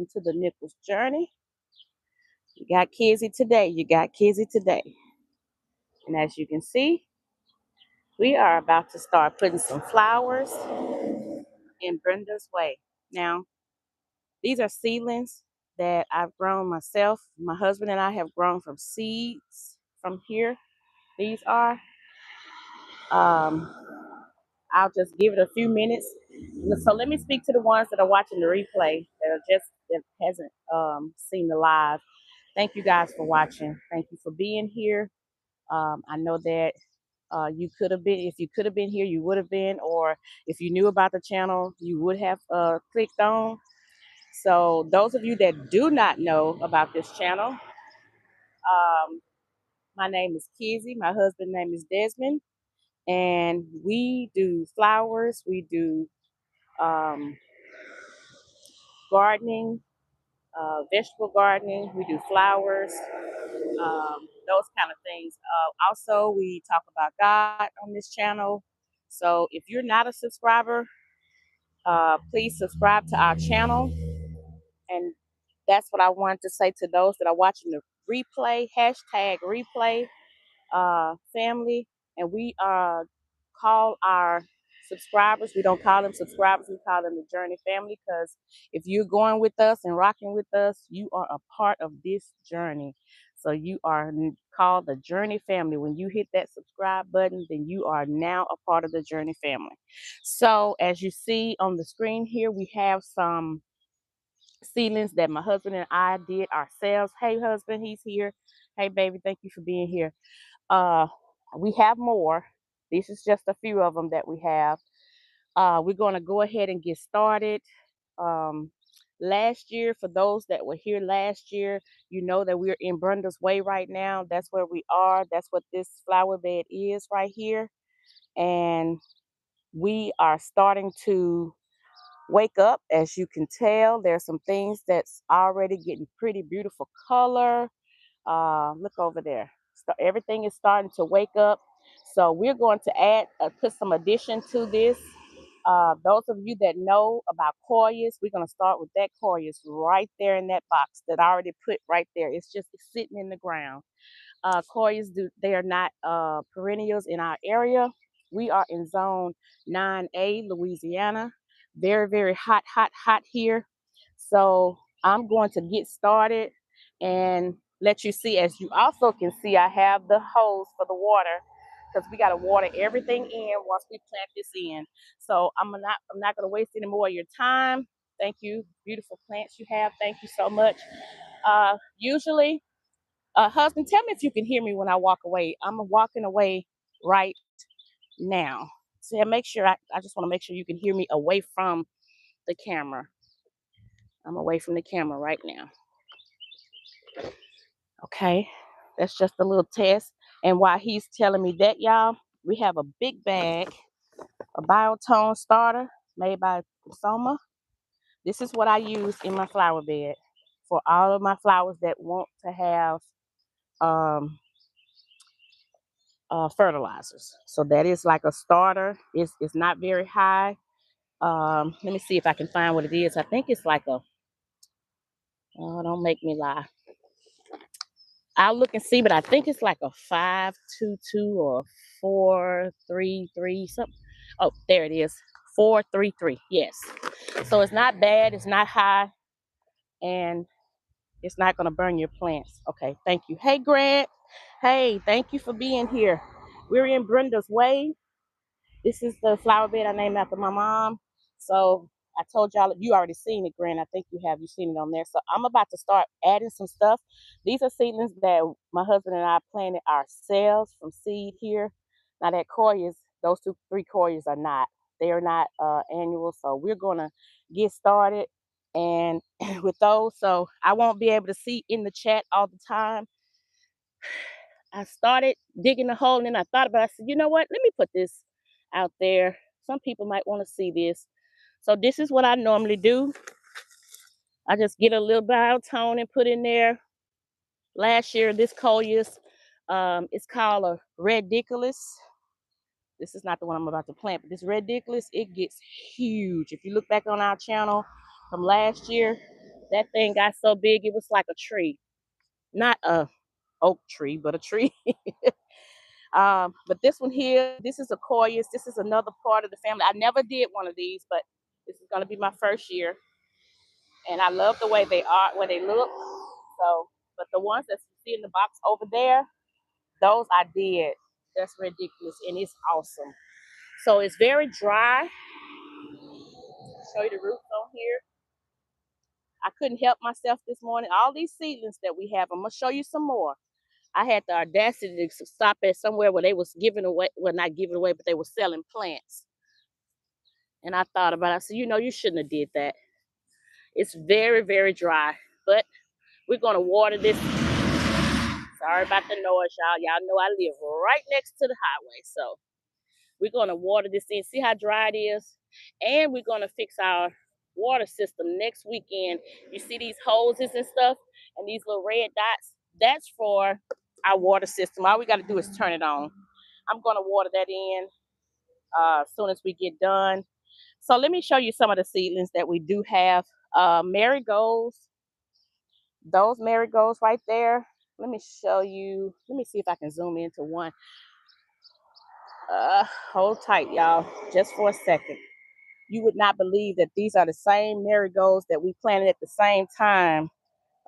welcome to the Nichols journey. You got Kizzy today. You got Kizzy today. And as you can see, we are about to start putting some flowers in Brenda's way. Now, these are seedlings that I've grown myself. My husband and I have grown from seeds from here. These are. Um, I'll just give it a few minutes. So let me speak to the ones that are watching the replay that hasn't seen the live. Thank you guys for watching. Thank you for being here. I know that you could have been, if you could have been here, you would have been, or if you knew about the channel, you would have clicked on. So those of you that do not know about this channel, my name is Kizzy. My husband's name is Desmond, and we do flowers. We do um, gardening, vegetable gardening. We do flowers, those kind of things. Also, we talk about God on this channel. So if you're not a subscriber, please subscribe to our channel. And that's what I wanted to say to those that are watching the replay, hashtag replay family. And we call our subscribers, we don't call them subscribers, we call them the journey family, because if you're going with us and rocking with us, you are a part of this journey. So you are called the journey family. When you hit that subscribe button, then you are now a part of the journey family. So as you see on the screen here, we have some seedlings that my husband and I did ourselves. Hey husband, he's here. Hey baby, thank you for being here. uh we have more. This is just a few of them that we have. We're going to go ahead and get started. um Last year, for those that were here last year, you know that we're in Brenda's Way right now. That's where we are. That's what this flower bed is right here. And we are starting to wake up. As you can tell, there's some things that's already getting pretty beautiful color. Look over there. So everything is starting to wake up. So we're going to add, put some addition to this. Those of you that know about coreus, we're going to start with that coreus right there in that box that I already put right there. It's just sitting in the ground. Coreus, they are not perennials in our area. We are in zone 9A, Louisiana. Very, very hot, hot, hot here. So I'm going to get started and let you see. As you also can see, I have the hose for the water, because we got to water everything in once we plant this in. So I'm not going to waste any more of your time. Thank you. Beautiful plants you have. Thank you so much. Usually, husband, tell me if you can hear me when I walk away. I'm walking away right now. So make sure, I just want to make sure you can hear me away from the camera. I'm away from the camera right now. Okay, that's just a little test. And while he's telling me that, y'all, we have a big bag, a biotone starter made by Soma. This is what I use in my flower bed for all of my flowers that want to have fertilizers. So that is like a starter. It's not very high. Let me see if I can find what it is. I think it's like a, oh, don't make me lie. I'll look and see, but I think it's like a 522 or 433 something. Oh, there it is. 433. Yes. So it's not bad, it's not high, and it's not going to burn your plants. Okay, thank you. Hey Grant. Hey, thank you for being here. We're in Brenda's Way. This is the flower bed I named after my mom. So I told y'all, you already seen it, Grant. I think you have. You seen it on there. So I'm about to start adding some stuff. These are seedlings that my husband and I planted ourselves from seed here. Now that coreus, those three coreus are not. They are not annual. So we're going to get started and with those. So I won't be able to see in the chat all the time. I started digging the hole, and then I thought about it. I said, you know what? Let me put this out there. Some people might want to see this. So this is what I normally do. I just get a little biotone and put in there. Last year, this coleus, it's called a ridiculous. This is not the one I'm about to plant, but this ridiculous, it gets huge. If you look back on our channel from last year, That thing got so big it was like a tree. Not a oak tree, but a tree. But this one here, this is a Koyas. This is another part of the family. I never did one of these, but this is gonna be my first year. And I love the way they are, where they look. So, but the ones that you see in the box over there, those I did. That's ridiculous, and it's awesome. So it's very dry. Show you the roots on here. I couldn't help myself this morning. All these seedlings that we have, I'm gonna show you some more. I had the audacity to stop at somewhere where they was giving away, well, not giving away, but they were selling plants. And I thought about it. I said, you shouldn't have did that. It's very, very dry, but we're gonna water this. Sorry about the noise, y'all. Y'all know I live right next to the highway, so we're gonna water this in. See how dry it is, and we're gonna fix our water system next weekend. You see these hoses and stuff, and these little red dots. That's for our water system. All we got to do is turn it on. I'm gonna water that in as soon as we get done. So let me show you some of the seedlings that we do have. Marigolds. Those marigolds right there. Let me show you. Let me see if I can zoom into one. Hold tight, y'all, just for a second. You would not believe that these are the same marigolds that we planted at the same time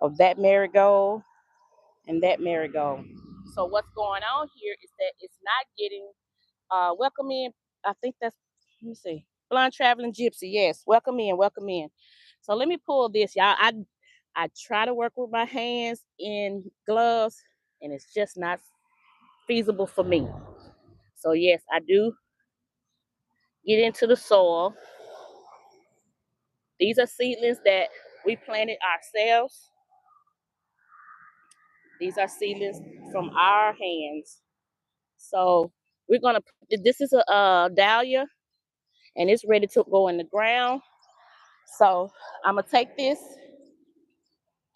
of that marigold and that marigold. So what's going on here is that it's not getting welcome in. I think that's, let me see, blind traveling gypsy. Yes, welcome in, welcome in. So let me pull this, y'all. I try to work with my hands in gloves, and it's just not feasible for me. So yes, I do get into the soil. These are seedlings that we planted ourselves. These are seedlings from our hands. So we're gonna. This is a dahlia, and it's ready to go in the ground. So I'm gonna take this,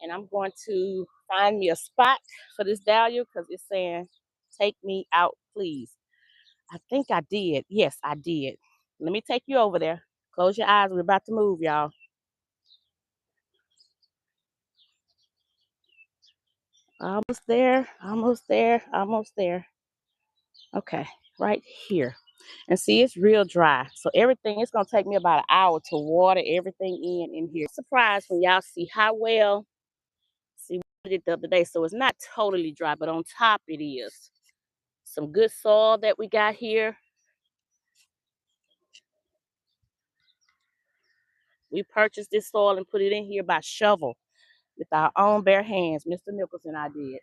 and I'm going to find me a spot for this dahlia because it's saying, "Take me out, please." I think I did. Yes, I did. Let me take you over there. Close your eyes. We're about to move, y'all. Almost there. Almost there. Almost there. Okay, right here. And see, it's real dry. So everything, it's gonna take me about an hour to water everything in here. Surprised when y'all see how well, see, we did it the other day. So it's not totally dry, but on top it is. Some good soil that we got here. We purchased this soil and put it in here by shovel with our own bare hands. Mr. Nichols and I did.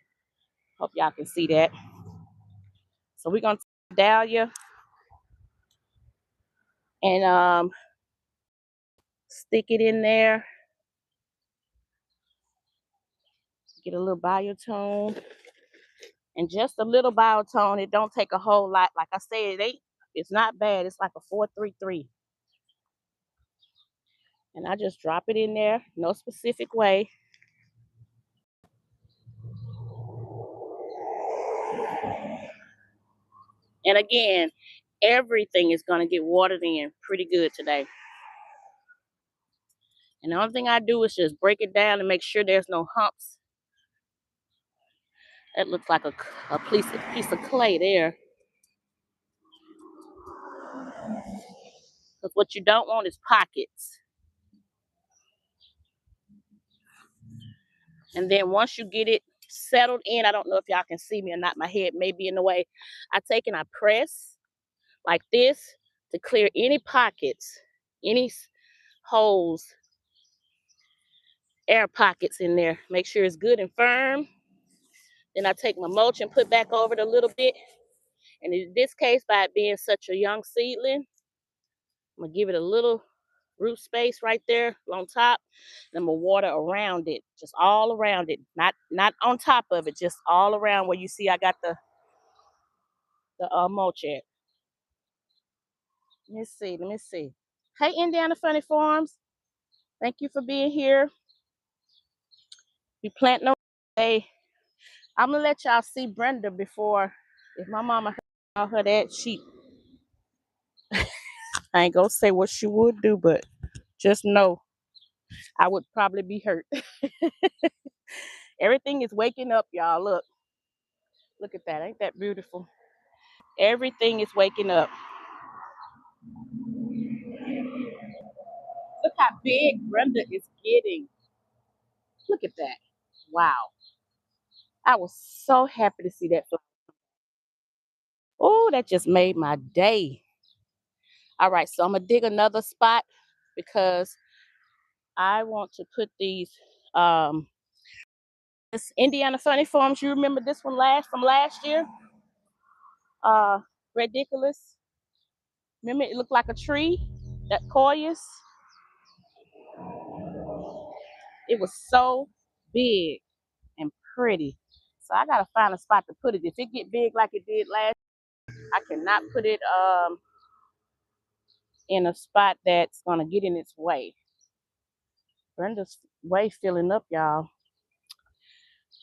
Hope y'all can see that. So we're gonna take dahlia and stick it in there. Get a little biotone. And just a little biotone. It don't take a whole lot. Like I said, it's not bad. It's like a 433. And I just drop it in there, no specific way. And again, everything is going to get watered in pretty good today. And the only thing I do is just break it down and make sure there's no humps. That looks like a piece of clay there. Because what you don't want is pockets. And then once you get it settled in, I don't know if y'all can see me or not. My head may be in the way. I take and I press like this to clear any pockets, any holes, air pockets in there. Make sure it's good and firm. Then I take my mulch and put back over it a little bit. And in this case, by it being such a young seedling, I'm gonna give it a little root space right there on top. And I'm gonna water around it, just all around it, not on top of it, just all around where you see I got the mulch at. Let me see. Let me see. Hey, Indiana Funny Farms. Thank you for being here. We plant no day. I'm gonna let y'all see Brenda before. If my mama heard her that, I ain't gonna say what she would do, but just know I would probably be hurt. Everything is waking up, y'all. Look at that. Ain't that beautiful? Everything is waking up. Look how big Brenda is getting. Look at that. Wow. I was so happy to see that. Oh, that just made my day. All right, so I'm gonna dig another spot because I want to put these this Indiana Funny Farms. You remember this one from last year? Ridiculous. Remember it looked like a tree, that coius. It was so big and pretty. So I gotta find a spot to put it. If it get big like it did last, I cannot put it in a spot that's gonna get in its way. Brenda's way filling up, y'all.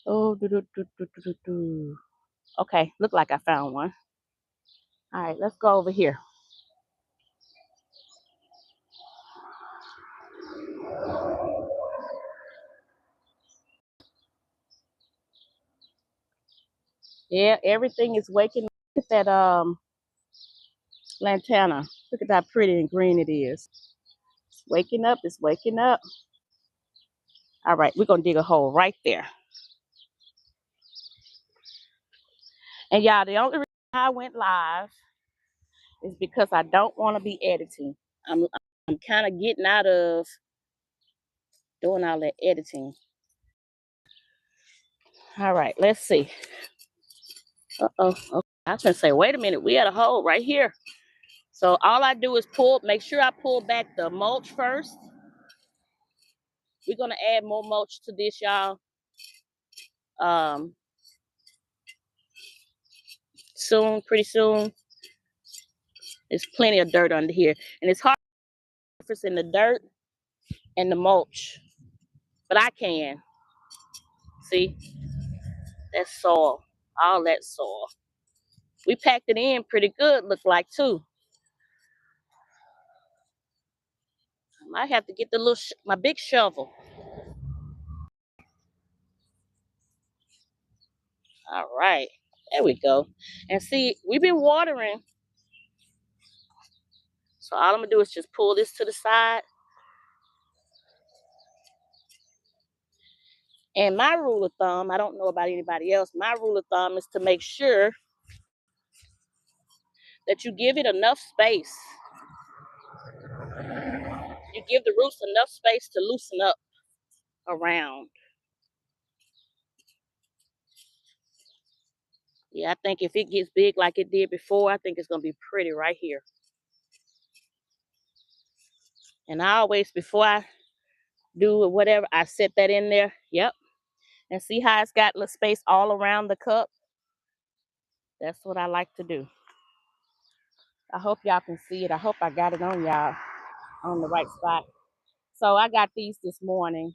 Oh, do. Okay, look like I found one. All right, let's go over here. Yeah, everything is waking up. Look at that lantana. Look at how pretty and green it is. It's waking up, it's waking up. All right, we're gonna dig a hole right there. And y'all, the only reason I went live is because I don't want to be editing. I'm kind of getting out of doing all that editing. All right, let's see. Uh-oh. Okay. I was gonna say, wait a minute, we had a hole right here. So all I do is make sure I pull back the mulch first. We're gonna add more mulch to this, y'all. Pretty soon. There's plenty of dirt under here. And it's hard to difference in the dirt and the mulch. But I can. See? That's soil. All that soil. We packed it in pretty good, look like, too. I might have to get the my big shovel. All right. There we go. And see, we've been watering. So all I'm going to do is just pull this to the side. And my rule of thumb, I don't know about anybody else, my rule of thumb is to make sure that you give it enough space. You give the roots enough space to loosen up around. Yeah, I think if it gets big like it did before, I think it's going to be pretty right here. And I always, before I do whatever, I set that in there. Yep. And see how it's got little space all around the cup? That's what I like to do. I hope y'all can see it. I hope I got it on y'all on the right spot. So I got these this morning.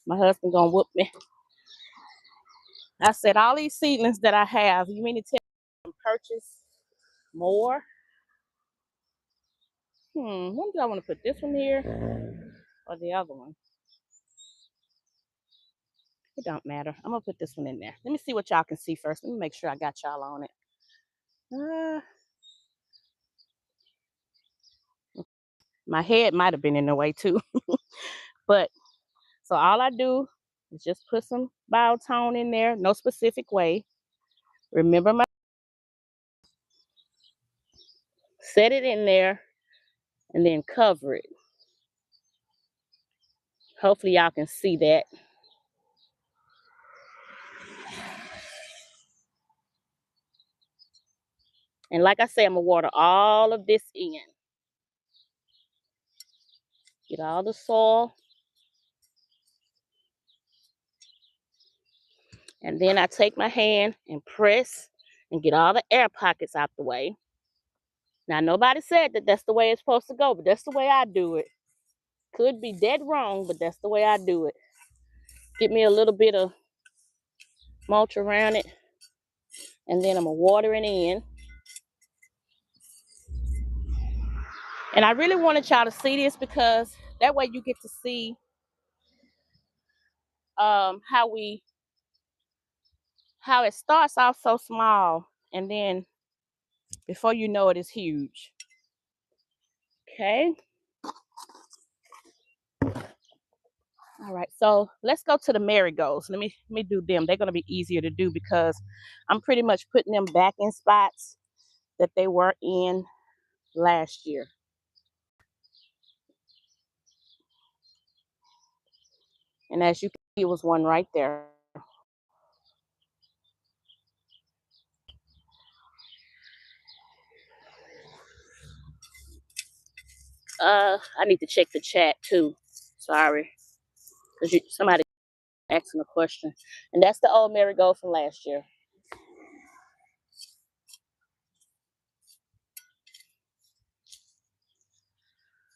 My husband gonna whoop me. I said, all these seedlings that I have, you mean to tell me I can purchase more? When do I want to put this one here or the other one? It don't matter. I'm gonna put this one in there. Let me see what y'all can see first. Let me make sure I got y'all on it. My head might have been in the way too. But so all I do is just put some biotone in there, no specific way. Remember set it in there and then cover it. Hopefully y'all can see that. And like I say, I'm gonna water all of this in. Get all the soil. And then I take my hand and press and get all the air pockets out the way. Now, nobody said that that's the way it's supposed to go, but that's the way I do it. Could be dead wrong, but that's the way I do it. Get me a little bit of mulch around it. And then I'm gonna water it in. And I really wanted y'all to see this because that way you get to see how it starts off so small, and then before you know it, it's huge. Okay. All right, so let's go to the marigolds. Let me do them. They're gonna be easier to do because I'm pretty much putting them back in spots that they were in last year. And as you can see, it was one right there. I need to check the chat too. Sorry, because somebody asking a question, and that's the old marigold from last year.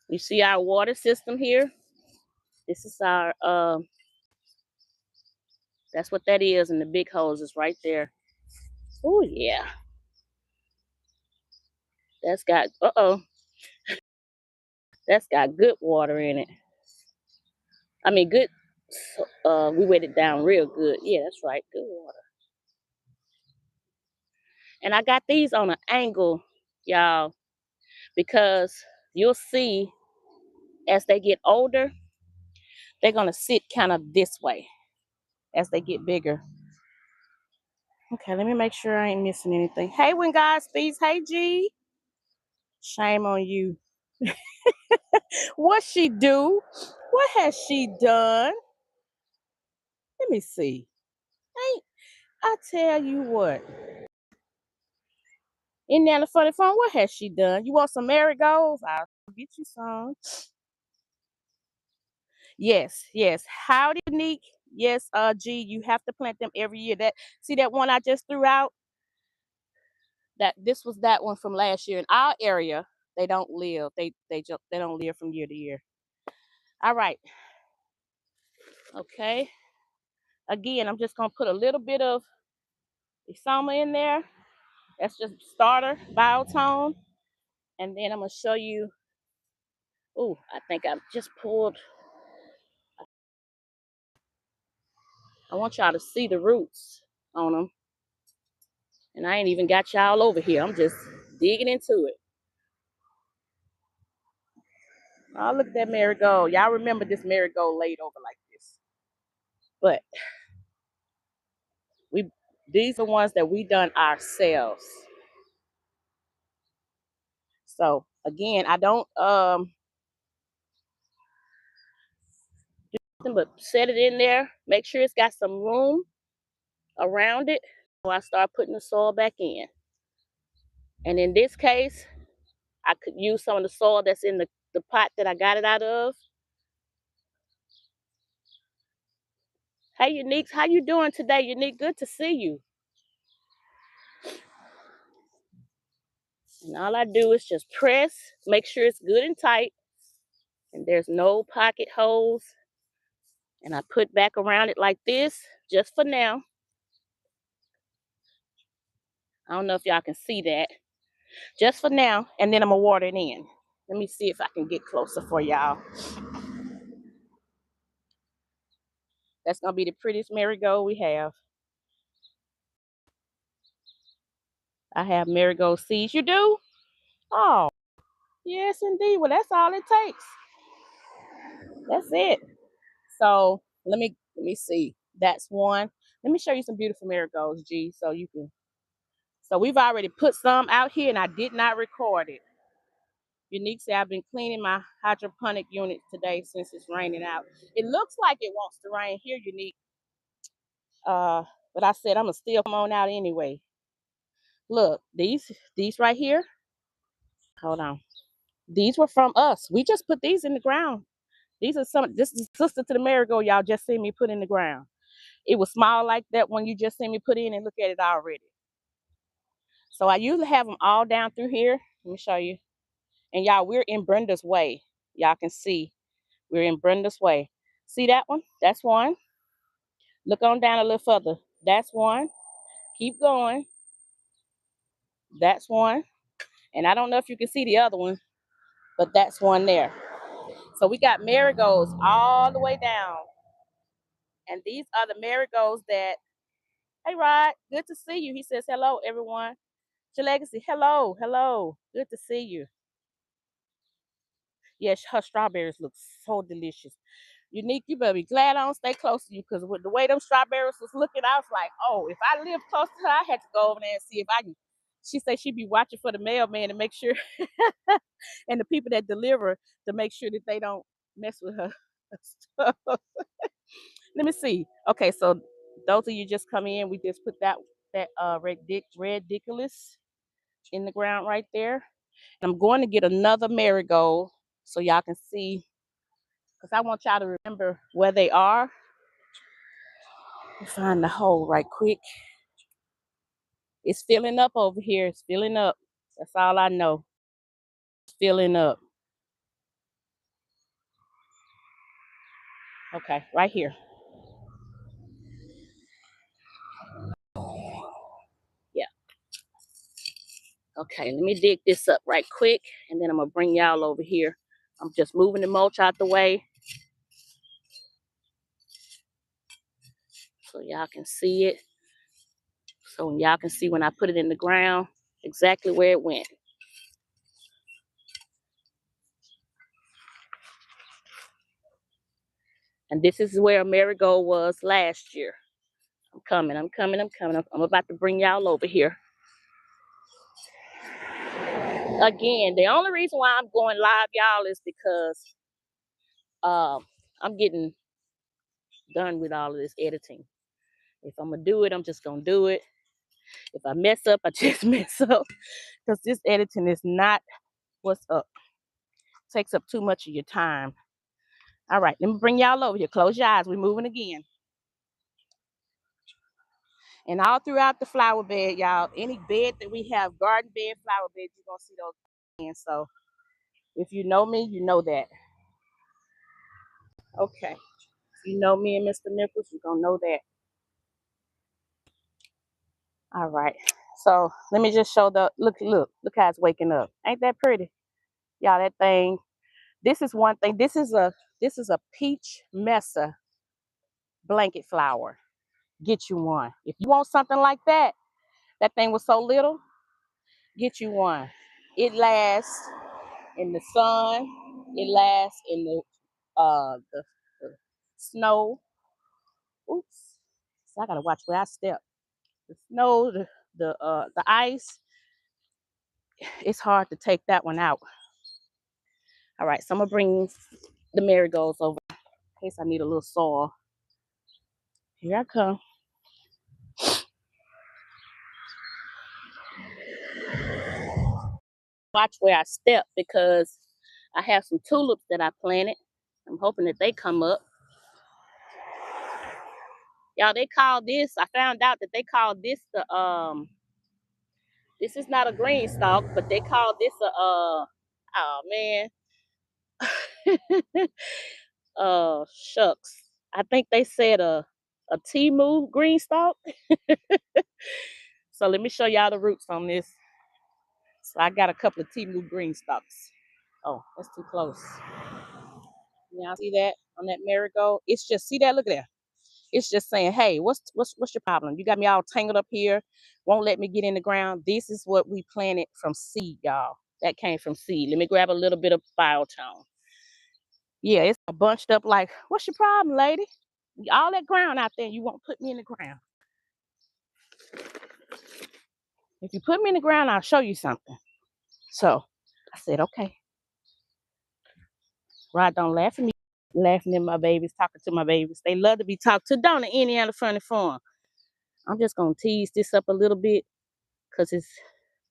You see our water system here. This is our that's what that is, and the big hose is right there. Oh yeah, that's got that's got good water in it. I mean, good. We wet it down real good. Yeah, that's right, good water. And I got these on an angle, y'all, because you'll see as they get older, they're gonna sit kind of this way as they get bigger. Okay, let me make sure I ain't missing anything. Hey, when God speaks, hey G. Shame on you. What she do? What has she done? Let me see. Ain't I tell you what? In there on the funny phone, what has she done? You want some marigolds? I'll get you some. Yes, yes. Howdy, Unique. Yes, G, you have to plant them every year. That see that one I just threw out? That this was that one from last year. In our area, they don't live. They don't live from year to year. All right. Okay. Again, I'm just gonna put a little bit of Isama in there. That's just starter biotone. And then I'm gonna show you. Oh, I think I just pulled. I want y'all to see the roots on them. And I ain't even got y'all over here. I'm just digging into it. Oh, look at that marigold. Y'all remember this marigold laid over like this. But we these are ones that we done ourselves. So again, I don't do nothing but set it in there. Make sure it's got some room around it. So I start putting the soil back in. And in this case, I could use some of the soil that's in the pot that I got it out of. Hey Unique, how you doing today? Unique, good to see you. And all I do is just press, make sure it's good and tight, and there's no pocket holes. And I put back around it like this, just for now. I don't know if y'all can see that. Just for now, and then I'm gonna water it in. Let me see if I can get closer for y'all. That's gonna be the prettiest marigold we have. I have marigold seeds. You do? Oh, yes indeed. Well, that's all it takes. That's it. So let me see. That's one. Let me show you some beautiful marigolds, G, so you can. So we've already put some out here, and I did not record it. Unique said I've been cleaning my hydroponic unit today since it's raining out. It looks like it wants to rain here, Unique. Uh, but I said I'm gonna still come on out anyway. Look, these right here. Hold on. These were from us. We just put these in the ground. These are some. This is sister to the marigold y'all just seen me put in the ground. It was small like that one you just seen me put in, and look at it already. So I usually have them all down through here. Let me show you. And y'all, we're in Brenda's way. Y'all can see we're in Brenda's way. See that one? That's one. Look on down a little further. That's one. Keep going. That's one. And I don't know if you can see the other one, but that's one there. So we got marigolds all the way down. And these are the marigolds that, hey Rod, good to see you. He says, hello, everyone. Your legacy, hello, hello. Good to see you. Yes, her strawberries look so delicious. Unique, you better be glad I don't stay close to you, because with the way them strawberries was looking, I was like, oh, if I lived close to her, I had to go over there and see if I can. She said she'd be watching for the mailman to make sure, and the people that deliver, to make sure that they don't mess with her stuff. Let me see. Okay, so those of you just come in, we just put that ridiculous in the ground right there. And I'm going to get another marigold so y'all can see, because I want y'all to remember where they are. Let me find the hole right quick. It's filling up over here. It's filling up. That's all I know. It's filling up. Okay, right here. Yeah. Okay, let me dig this up right quick, and then I'm going to bring y'all over here. I'm just moving the mulch out the way so y'all can see it. So y'all can see when I put it in the ground exactly where it went. And this is where marigold was last year. I'm coming. I'm about to bring y'all over here. Again, the only reason why I'm going live, y'all, is because I'm getting done with all of this editing. If I'm gonna do it, I'm just gonna do it. If I mess up, I just mess up, because this editing is not what's up. It takes up too much of your time. All right, let me bring y'all over here. Close your eyes. We're moving again. And all throughout the flower bed, y'all, any bed that we have, garden bed, flower bed, you're gonna see those. And so if you know me, you know that. Okay. If you know me and Mr. Nichols, you're gonna know that. All right. So let me just show look how it's waking up. Ain't that pretty? Y'all, that thing. This is one thing. This is a peach mesa blanket flower. Get you one. If you want something like that, that thing was so little, get you one. It lasts in the sun. It lasts in the snow. Oops. So I gotta watch where I step. The snow, the ice. It's hard to take that one out. All right, so I'm gonna bring the marigolds over in case I need a little soil. Here I come. Watch where I step, because I have some tulips that I planted. I'm hoping that they come up. Y'all, they call this, I found out that they call this this is not a green stalk, but they call this oh man. Shucks. I think they said a Timu green stalk. So let me show y'all the roots on this. So I got a couple of Timu green stalks. Oh, that's too close. Y'all see that on that marigold? It's just, see that? Look at that. It's just saying, hey, what's your problem? You got me all tangled up here. Won't let me get in the ground. This is what we planted from seed, y'all. That came from seed. Let me grab a little bit of biotone. Yeah, it's bunched up like, what's your problem, lady? All that ground out there, you won't put me in the ground. If you put me in the ground, I'll show you something. So I said, okay. Rod, don't laugh at me. Laughing at my babies, talking to my babies. They love to be talked to, don't they, Indiana Funny Farm? I'm just going to tease this up a little bit because it's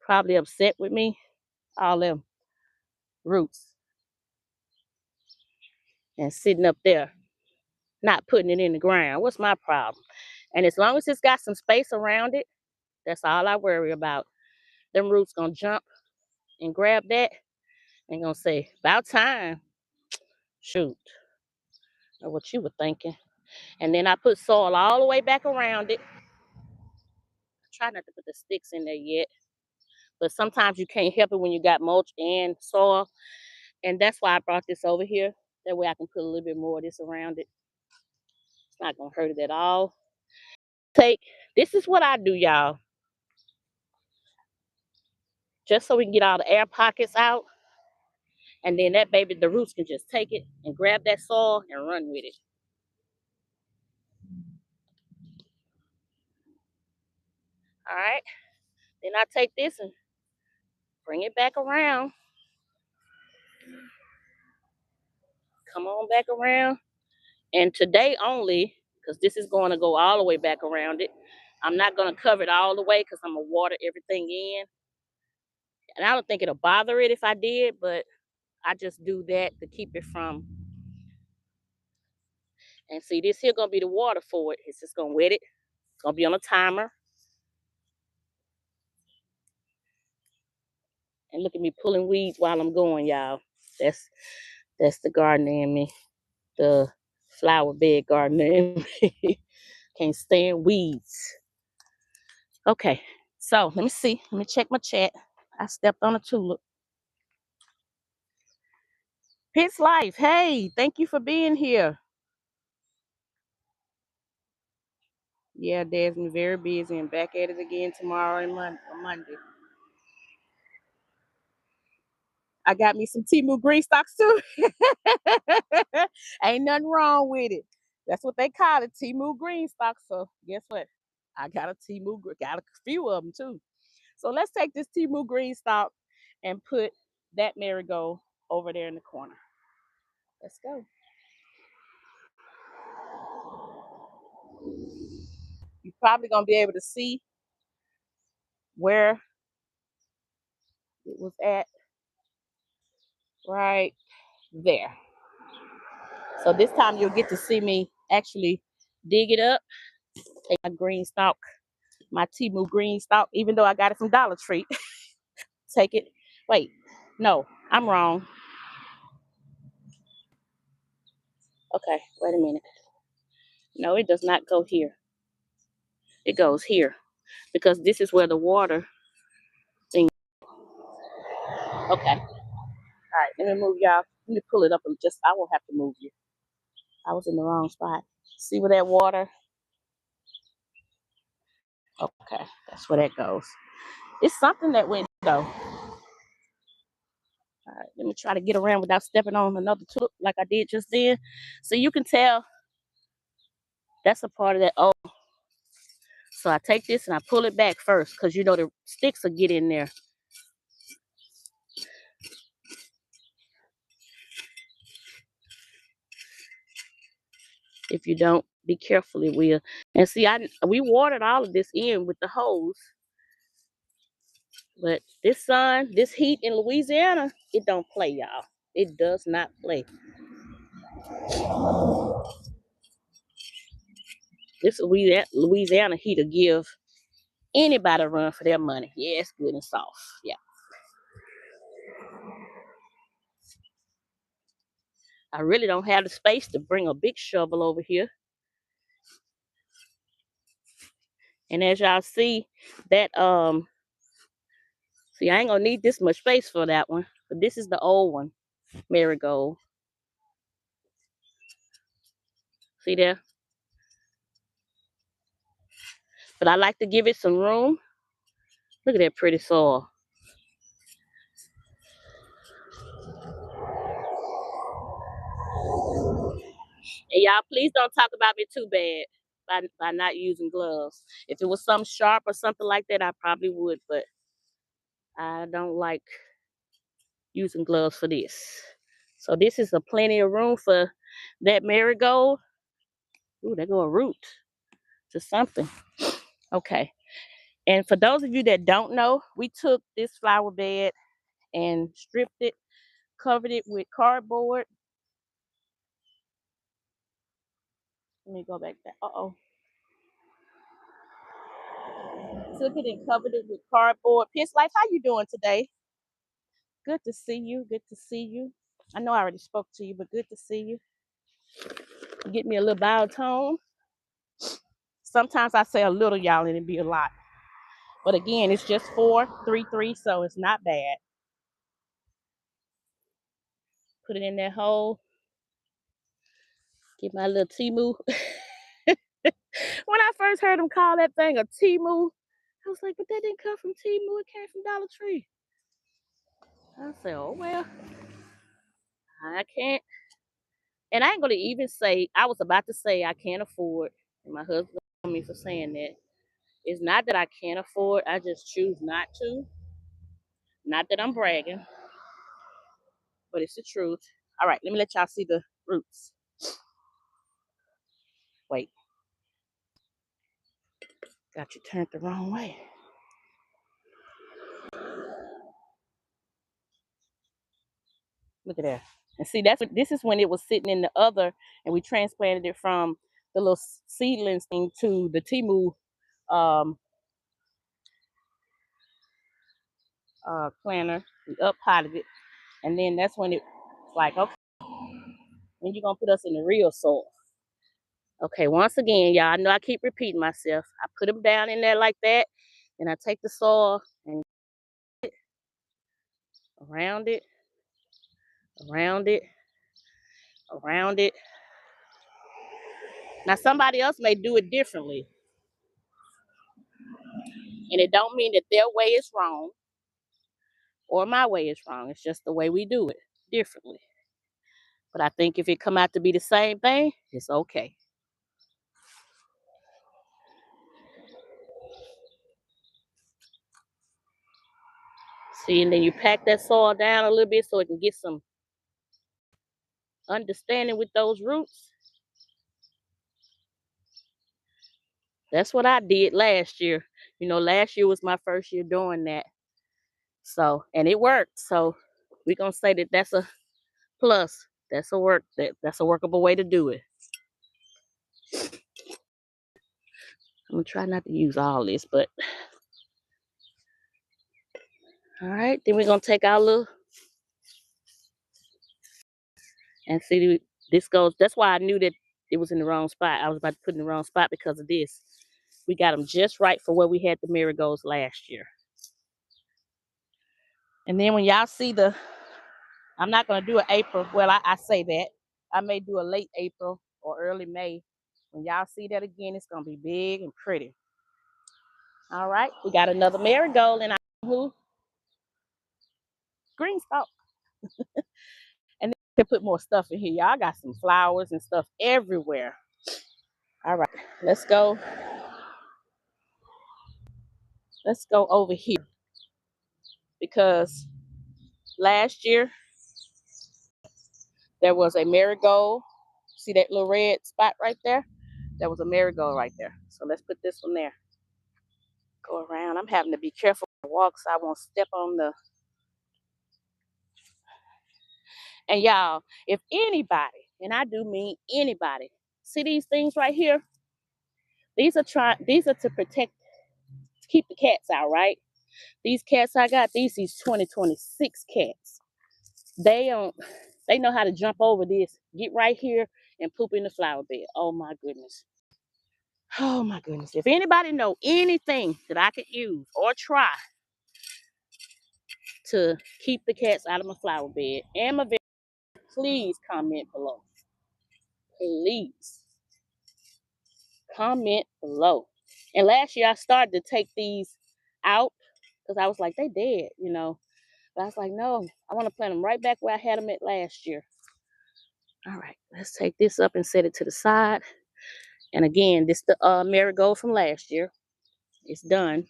probably upset with me. All them roots and sitting up there, not putting it in the ground. What's my problem? And as long as it's got some space around it, that's all I worry about. Them roots going to jump and grab that and going to say, about time. Shoot. Or what you were thinking. And then I put soil all the way back around it. I try not to put the sticks in there yet. But sometimes you can't help it when you got mulch and soil. And that's why I brought this over here. That way I can put a little bit more of this around it. It's not gonna hurt it at all. This is what I do, y'all. Just so we can get all the air pockets out. And then that baby, the roots can just take it and grab that soil and run with it. All right. Then I take this and bring it back around. Come on back around. And today only, because this is going to go all the way back around it, I'm not going to cover it all the way because I'm going to water everything in. And I don't think it'll bother it if I did, but I just do that to keep it from. And see, this here going to be the water for it. It's just going to wet it. It's going to be on a timer. And look at me pulling weeds while I'm going, y'all. That's the gardener in me, the flower bed gardener in me. Can't stand weeds. Okay, so let me see. Let me check my chat. I stepped on a tulip. Pit's Life. Hey, thank you for being here. Yeah, Desmond, very busy and back at it again tomorrow and Monday. I got me some Timu green stocks too. Ain't nothing wrong with it. That's what they call it, Timu green stocks. So guess what? I got got a few of them too. So let's take this Timu green stock and put that marigold over there in the corner. Let's go. You're probably gonna be able to see where it was at right there. So this time you'll get to see me actually dig it up, take my green stalk, my Timu green stalk, even though I got it from Dollar Tree. Take it. Wait, no, I'm wrong. Okay, wait a minute. No, it does not go here. It goes here because this is where the water thing. Okay. All right, let me move y'all. Let me pull it up and I won't have to move you. I was in the wrong spot. See where that water? Okay, that's where that goes. It's something that went though. All right, let me try to get around without stepping on another tulip like I did just then. So you can tell that's a part of that. Oh, so I take this and I pull it back first because you know the sticks will get in there. If you don't be careful, it will. And see, we watered all of this in with the hose, but this sun, this heat in Louisiana, it don't play, y'all. It does not play. This Louisiana heat will give anybody a run for their money. Yeah, it's good and soft. Yeah. I really don't have the space to bring a big shovel over here. And as y'all see, that see, I ain't gonna need this much space for that one. But this is the old one, marigold. See there? But I like to give it some room. Look at that pretty soil. And y'all, please don't talk about me too bad by not using gloves. If it was something sharp or something like that, I probably would, but I don't like using gloves for this. So this is a plenty of room for that marigold. Ooh, there go a root to something. Okay. And for those of you that don't know, we took this flower bed and stripped it, covered it with cardboard. Let me go back there. Uh-oh. Took it and covered it with cardboard. Pit's Life, how you doing today? Good to see you. Good to see you. I know I already spoke to you, but good to see you. Get me a little biotone. Sometimes I say a little, y'all, and it be a lot. But again, it's just 433, so it's not bad. Put it in that hole. Get my little Timu. first heard them call that thing a Timu, I was like, but that didn't come from Timu, it came from Dollar Tree. I said, oh well, I can't. And I ain't gonna even say, I was about to say I can't afford, and my husband told me for saying that. It's not that I can't afford, I just choose not to. Not that I'm bragging, but it's the truth. All right, let me let y'all see the roots. Wait, got you turned the wrong way. Look at that. And see, this is when it was sitting in the other, and we transplanted it from the little seedlings thing to the Timu um, planter. We up potted it, and then that's when it's like, okay, when you gonna put us in the real soil? Okay, once again, y'all, I know I keep repeating myself. I put them down in there like that, and I take the soil and around it, around it, around it. Now somebody else may do it differently, and it don't mean that their way is wrong or my way is wrong. It's just the way we do it differently. But I think if it come out to be the same thing, it's okay. See, and then you pack that soil down a little bit so it can get some understanding with those roots. That's what I did last year. You know, last year was my first year doing that. So, and it worked. So we're gonna say that that's a plus. That's a workable way to do it. I'm gonna try not to use all this, but all right. Then we're gonna take our little and see this goes. That's why I knew that it was in the wrong spot. I was about to put in the wrong spot because of this. We got them just right for where we had the marigolds last year. And then when y'all see I'm not gonna do an April. Well, I say that. I may do a late April or early May. When y'all see that again, it's gonna be big and pretty. All right, we got another marigold in our green stalk. And then we can put more stuff in here. Y'all got some flowers and stuff everywhere. All right, let's go. Let's go over here because last year there was a marigold. See that little red spot right there? There was a marigold right there. So let's put this one there. Go around. I'm having to be careful when I walk so I won't step on the. And y'all, if anybody, and I do mean anybody, see these things right here? These are to protect, to keep the cats out, right? These cats I got, these 2026 cats. They know how to jump over this, get right here and poop in the flower bed. Oh my goodness. Oh my goodness. If anybody know anything that I could use or try to keep the cats out of my flower bed and my veg, please comment below. Please comment below. And last year I started to take these out because I was like, they dead, you know. But I was like, no, I want to plant them right back where I had them at last year. All right, let's take this up and set it to the side. And again, this the marigold from last year. It's done.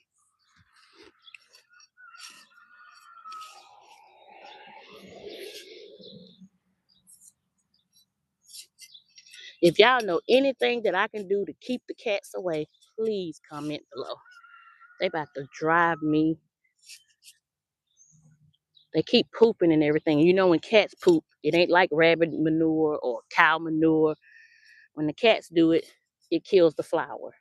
If y'all know anything that I can do to keep the cats away, please comment below. They about to drive me. They keep pooping and everything. You know when cats poop, it ain't like rabbit manure or cow manure. When the cats do it, it kills the flower.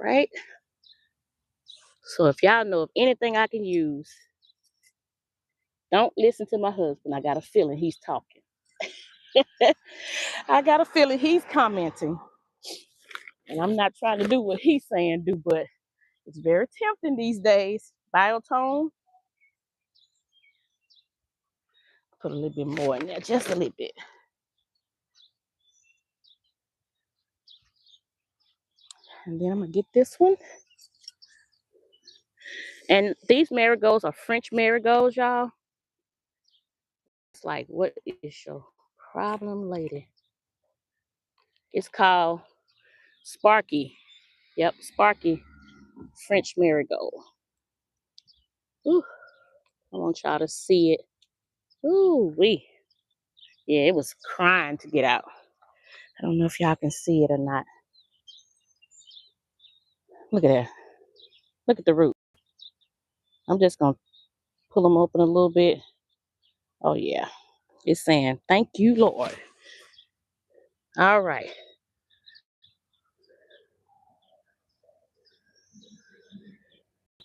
Right? So if y'all know of anything I can use, don't listen to my husband. I got a feeling he's talking. I got a feeling he's commenting. And I'm not trying to do what he's saying do, but it's very tempting these days. Biotone. Put a little bit more in there, just a little bit. And then I'm gonna get this one. And these marigolds are French marigolds, y'all. It's like, what is your problem, lady? It's called Sparky. Yep, Sparky French marigold. Ooh, I want y'all to see it. Ooh, wee. Yeah, it was crying to get out. I don't know if y'all can see it or not. Look at that. Look at the root. I'm just going to pull them open a little bit. Oh, yeah. It's saying, thank you, Lord. All right.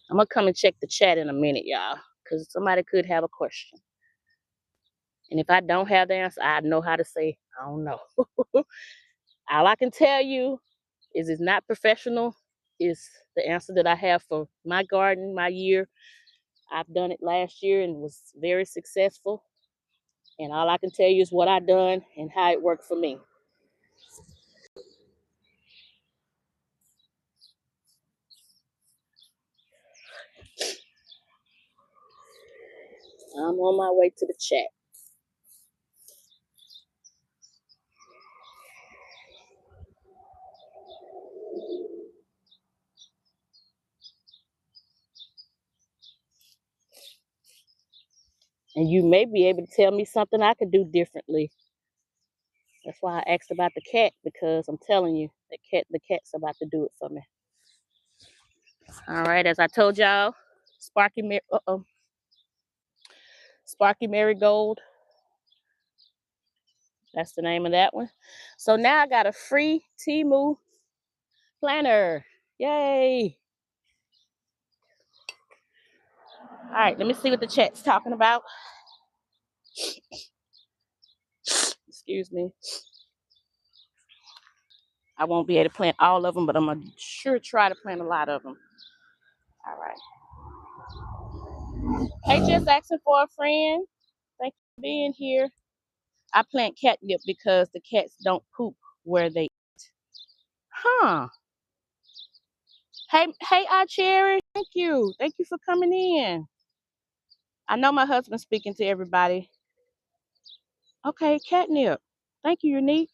I'm going to come and check the chat in a minute, y'all, because somebody could have a question. And if I don't have the answer, I know how to say, I don't know. All I can tell you is it's not professional. It's the answer that I have for my garden, my year. I've done it last year and was very successful. And all I can tell you is what I done and how it worked for me. I'm on my way to the chat. And you may be able to tell me something I could do differently. That's why I asked about the cat, because I'm telling you, the cat's about to do it for me. All right, as I told y'all, Sparky Marigold. That's the name of that one. So now I got a free Temu planter. Yay! All right, let me see what the chat's talking about. Excuse me. I won't be able to plant all of them, but I'm gonna sure try to plant a lot of them. All right. Hey, just asking for a friend. Thank you for being here. I plant catnip because the cats don't poop where they eat. Huh. Hey, Cherry. Thank you. Thank you for coming in. I know my husband's speaking to everybody. Okay, catnip. Thank you, Unique.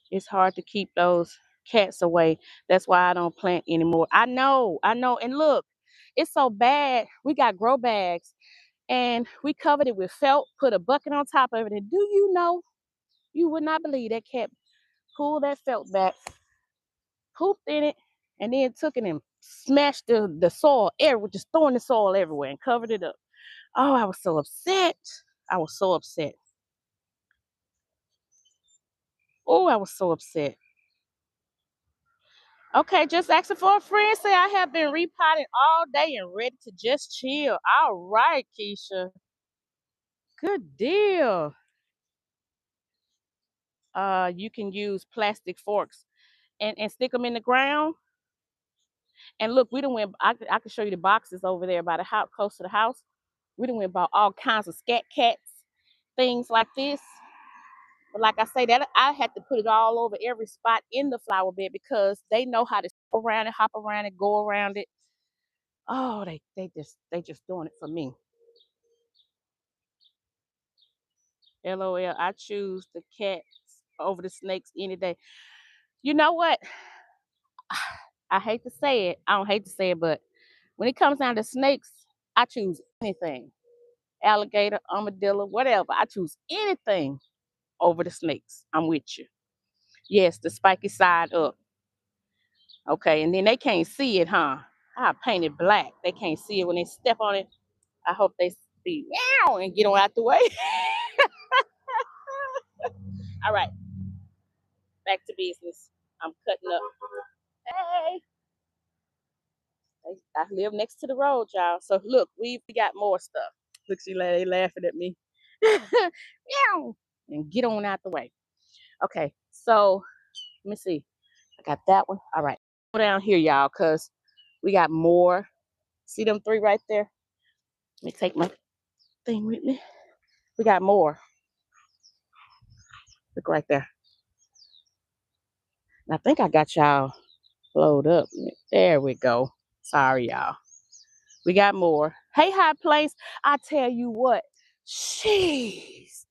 It's hard to keep those cats away. That's why I don't plant anymore. I know. And look, it's so bad. We got grow bags and we covered it with felt, put a bucket on top of it. And do you know, you would not believe that cat pulled that felt back, pooped in it, and then took it and smashed the soil everywhere, just throwing the soil everywhere and covered it up. Oh, I was so upset. I was so upset. Oh, I was so upset. Okay, just asking for a friend. Say I have been repotting all day and ready to just chill. All right, Keisha. Good deal. You can use plastic forks and stick them in the ground. And look, we done went. I can show you the boxes over there by the house, close to the house. We done went about all kinds of scat cats, things like this. But like I say, that I had to put it all over every spot in the flower bed because they know how to hop around it, go around it. Oh, they just doing it for me. LOL. I choose the cats over the snakes any day. You know what? I hate to say it. I don't hate to say it, but when it comes down to snakes, I choose anything. Alligator, armadillo, whatever. I choose anything over the snakes. I'm with you. Yes, the spiky side up. Okay, and then they can't see it, huh? I paint it black. They can't see it when they step on it. I hope they see meow and get on out the way. All right, back to business. I'm cutting up. Hey, I live next to the road, y'all. So look, we got more stuff. Look, they laughing at me. Meow, and get on out the way. Okay, so let me see. I got that one. All right, go down here, y'all, cause we got more. See them three right there? Let me take my thing with me. We got more. Look right there. And I think I got y'all blowed up. There we go. Sorry, y'all. We got more. Hey, High Plains. I tell you what. She's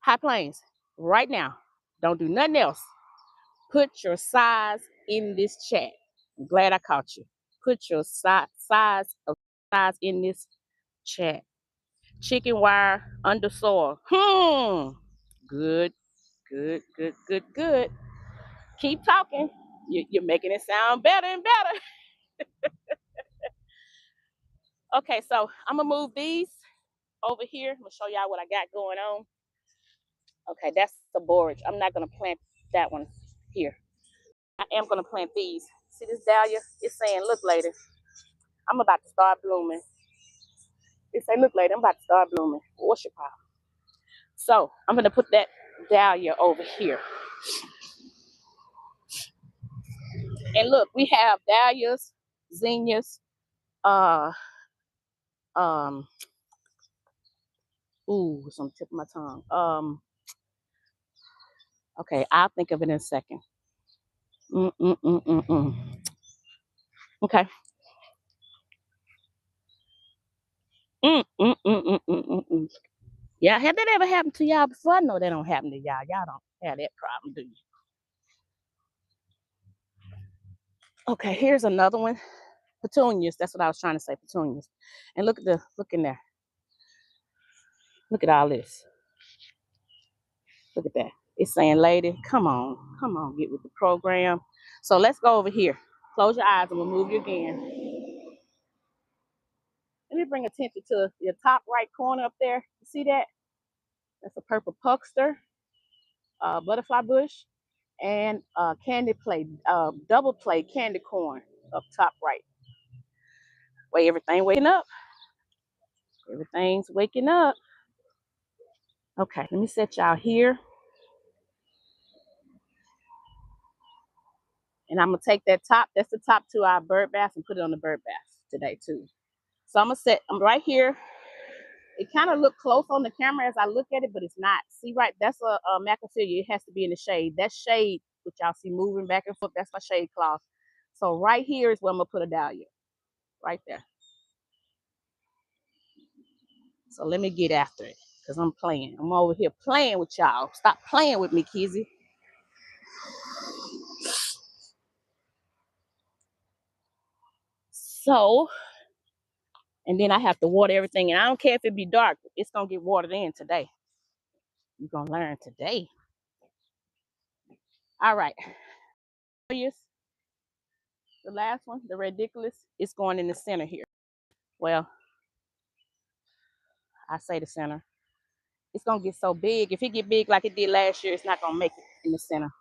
High Plains. Right now. Don't do nothing else. Put your size in this chat. I'm glad I caught you. Put your size in this chat. Chicken wire under soil. Good, good, good, good, good. Keep talking. You're making it sound better and better. Okay, so I'm gonna move these over here. I'm gonna show y'all what I got going on. Okay, that's the borage. I'm not gonna plant that one here. I am gonna plant these. See this dahlia? It's saying, look, lady, I'm about to start blooming. It say, look, lady, I'm about to start blooming. What's your problem? So I'm gonna put that dahlia over here. And look, we have dahlias, zinnias, uh, ooh, it's on the tip of my tongue. Okay, I'll think of it in a second. Okay. Yeah, had that ever happened to y'all before? I know that don't happen to y'all. Y'all don't have that problem, do you? Okay, here's another one. Petunias. That's what I was trying to say. Petunias. And look in there. Look at all this. Look at that. It's saying, lady, come on, get with the program. So let's go over here. Close your eyes and we'll move you again. Let me bring attention to your top right corner up there. You see that? That's a purple puckster, butterfly bush, and candy play, double play candy corn up top right. Wait, everything waking up. Everything's waking up. Okay, let me set y'all here. And I'm gonna take that top, that's the top to our bird bath, and put it on the bird bath today too. So I'm right here. It kind of look close on the camera as I look at it, but it's not. See, right, that's a macrophylla. It has to be in the shade. That shade, which y'all see moving back and forth, that's my shade cloth. So right here is where I'm gonna put a dahlia, right there. So let me get after it, because I'm playing. I'm over here playing with y'all. Stop playing with me, Kizzy. So, and then I have to water everything. And I don't care if it be dark. It's going to get watered in today. You're going to learn today. All right. The last one, the ridiculous, is going in the center here. Well, I say the center. It's going to get so big. If it get big like it did last year, it's not going to make it in the center.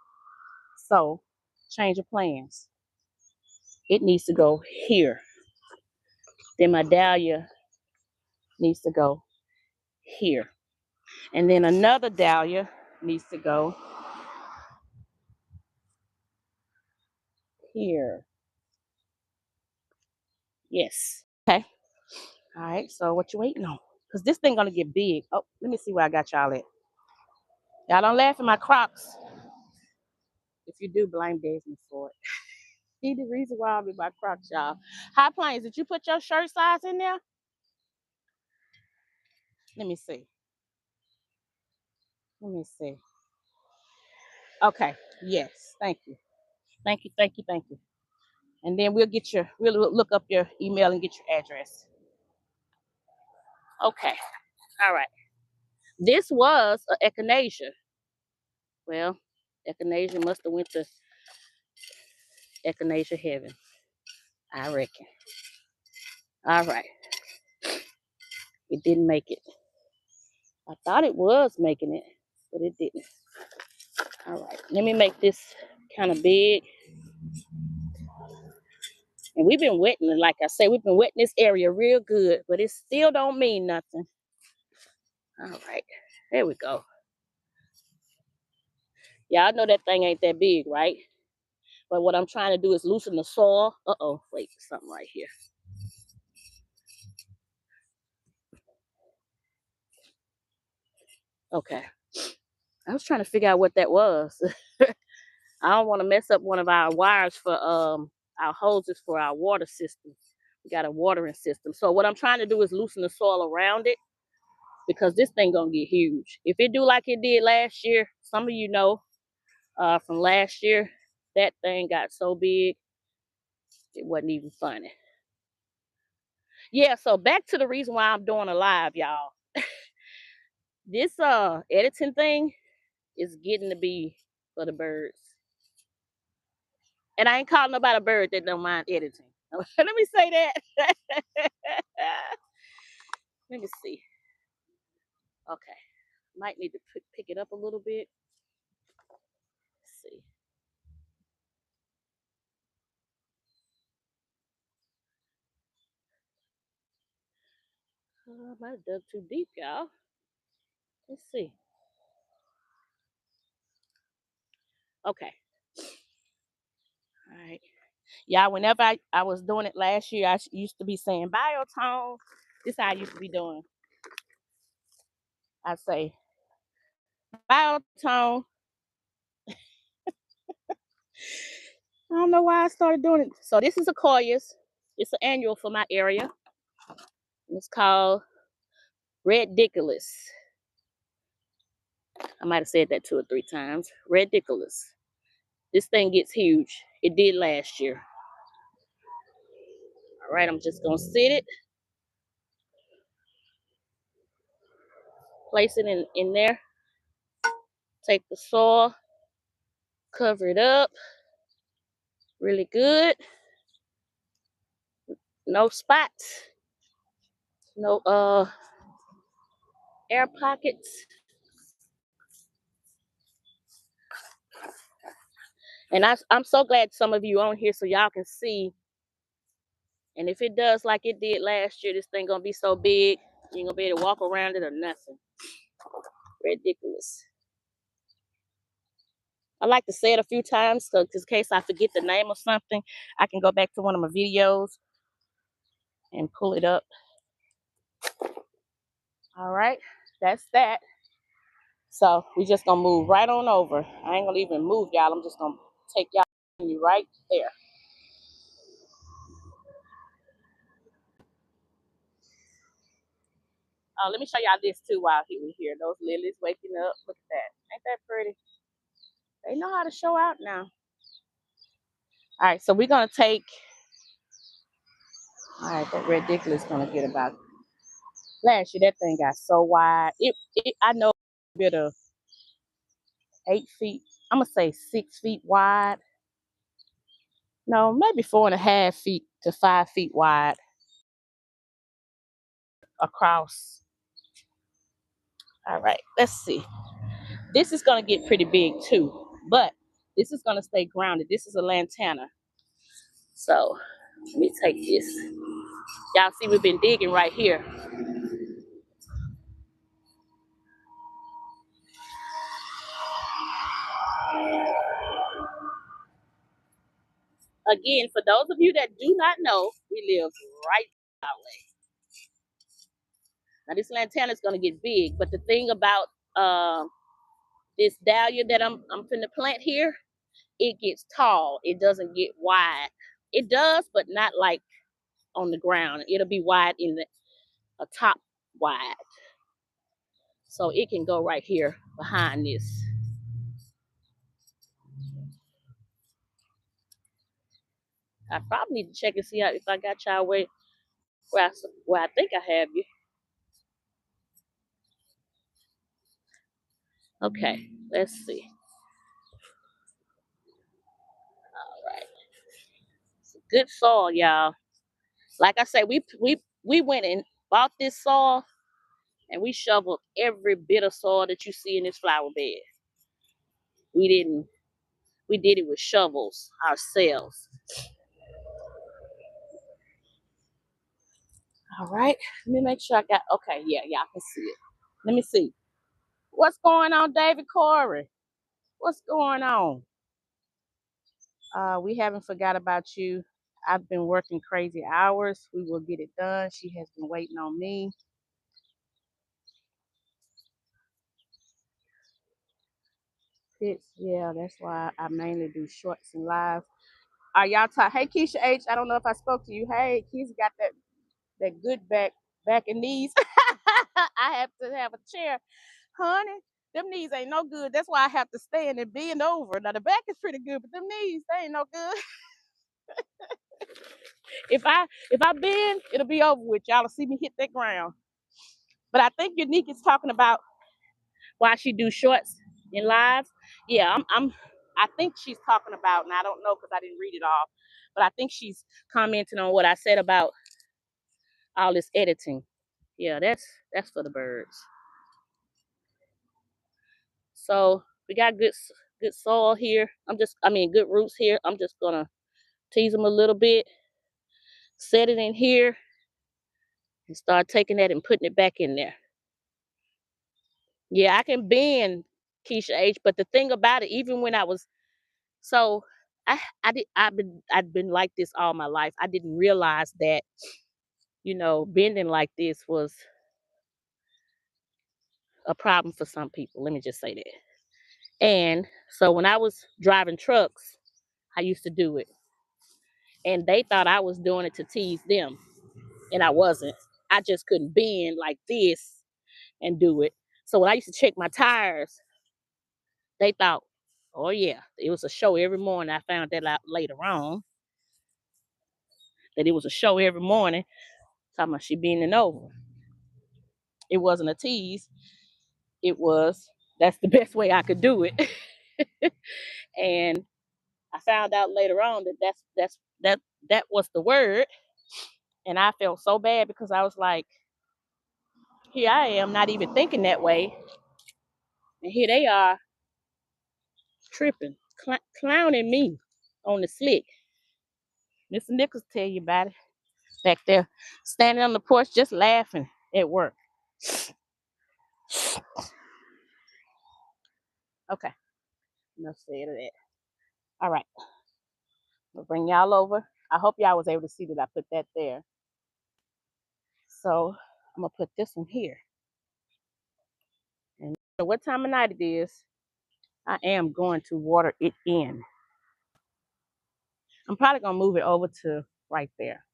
So, change your plans. It needs to go here. Then my dahlia needs to go here. And then another dahlia needs to go here. Yes. Okay. All right. So what you waiting on? Because this thing gonna get big. Oh, let me see where I got y'all at. Y'all don't laugh at my Crocs. If you do, blame Desmond for it. He the reason why I'm in my Crocs, y'all. High Plains, did you put your shirt size in there? Let me see. Let me see. Okay. Yes. Thank you. Thank you. Thank you. Thank you. And then we'll look up your email and get your address. Okay. All right. This was an echinacea. Well, echinacea must have went to echinacea heaven, I reckon. All right. It didn't make it. I thought it was making it, but it didn't. All right. Let me make this kind of big. And we've been wetting, like I say, we've been wetting this area real good, but it still don't mean nothing. All right. There we go. Y'all know that thing ain't that big, right? But what I'm trying to do is loosen the soil. Uh-oh. Wait, something right here. Okay. I was trying to figure out what that was. I don't want to mess up one of our wires for our hoses for our water system. We got a watering system. So what I'm trying to do is loosen the soil around it because this thing gonna get huge. If it do like it did last year, some of you know from last year, that thing got so big it wasn't even funny. Yeah, so back to the reason why I'm doing a live, y'all. This editing thing is getting to be for the birds. And I ain't calling nobody a bird that don't mind editing. Let me say that. Let me see. Okay. Might need to pick it up a little bit. Let's see. I might have dug too deep, y'all. Let's see. Okay. All right. Yeah, whenever I was doing it last year, I used to be saying biotone. This is how I used to be doing. I say biotone. I don't know why I started doing it. So this is a Koya's. It's an annual for my area. It's called Ridiculous. I might have said that 2 or 3 times. Ridiculous. This thing gets huge. It did last year. All right, I'm just gonna sit it, place it in there, take the soil, cover it up really good. No spots, no air pockets. And I'm so glad some of you on here so y'all can see. And if it does like it did last year, this thing gonna be so big, you ain't gonna be able to walk around it or nothing. Ridiculous. I like to say it a few times so in case I forget the name of something, I can go back to one of my videos and pull it up. All right, that's that. So we just gonna move right on over. I ain't gonna even move y'all. I'm just gonna take y'all right there. Let me show y'all this too while we're here. Those lilies waking up. Look at that. Ain't that pretty? They know how to show out now. All right, so we're gonna take. All right, that ridiculous gonna get about. Last year that thing got so wide. I know a bit of 8 feet. I'm gonna say 6 feet wide. No, maybe 4.5 feet to 5 feet wide across. All right, let's see. This is gonna get pretty big too, but this is gonna stay grounded. This is a lantana. So let me take this. Y'all see we've been digging right here. Again, for those of you that do not know, we live right that way. Now this lantana is gonna get big, but the thing about this dahlia that I'm finna plant here, it gets tall. It doesn't get wide. It does, but not like on the ground. It'll be wide in the a top wide. So it can go right here behind this. I probably need to check and see if I got y'all where I think I have you. Okay, let's see. All right, it's good soil, y'all. Like I said, we went and bought this soil and we shoveled every bit of soil that you see in this flower bed. We didn't. We did it with shovels ourselves. All right, let me make sure I got. Okay, yeah, I can see it. Let me see. What's going on, David Corey? What's going on? We haven't forgot about you. I've been working crazy hours. We will get it done. She has been waiting on me. snippets. Yeah, that's why I mainly do shorts and live. Are y'all tired? Hey, Keisha H. I don't know if I spoke to you. Hey, Keisha got that good back and knees. I have to have a chair, honey. Them knees ain't no good. That's why I have to stand and bend over. Now the back is pretty good, but them knees they ain't no good. If I bend, it'll be over with. Y'all will see me hit that ground. But I think Unique is talking about why she do shorts in live. Yeah, I think she's talking about, and I don't know because I didn't read it all, but I think she's commenting on what I said about all this editing. Yeah, that's for the birds. So we got good soil here. Good roots here. I'm just gonna tease them a little bit, set it in here, and start taking that and putting it back in there. Yeah, I can bend, Keisha H. But the thing about it, even when I was so I've been like this all my life. I didn't realize that, bending like this was a problem for some people. Let me just say that. And so when I was driving trucks, I used to do it. And they thought I was doing it to tease them. And I wasn't. I just couldn't bend like this and do it. So when I used to check my tires, they thought, oh yeah, it was a show every morning. I found that out later on, that it was a show every morning. Talking about she bending over. It wasn't a tease. It was, that's the best way I could do it. And I found out later on that that was the word. And I felt so bad because I was like, here I am not even thinking that way. And here they are tripping, clowning me on the slick. Mr. Nichols tell you about it. Back there, standing on the porch just laughing at work. Okay, enough said of that. All right, I'll bring y'all over. I hope y'all was able to see that I put that there. So I'm gonna put this one here. And what time of night it is, I am going to water it in. I'm probably gonna move it over to right there.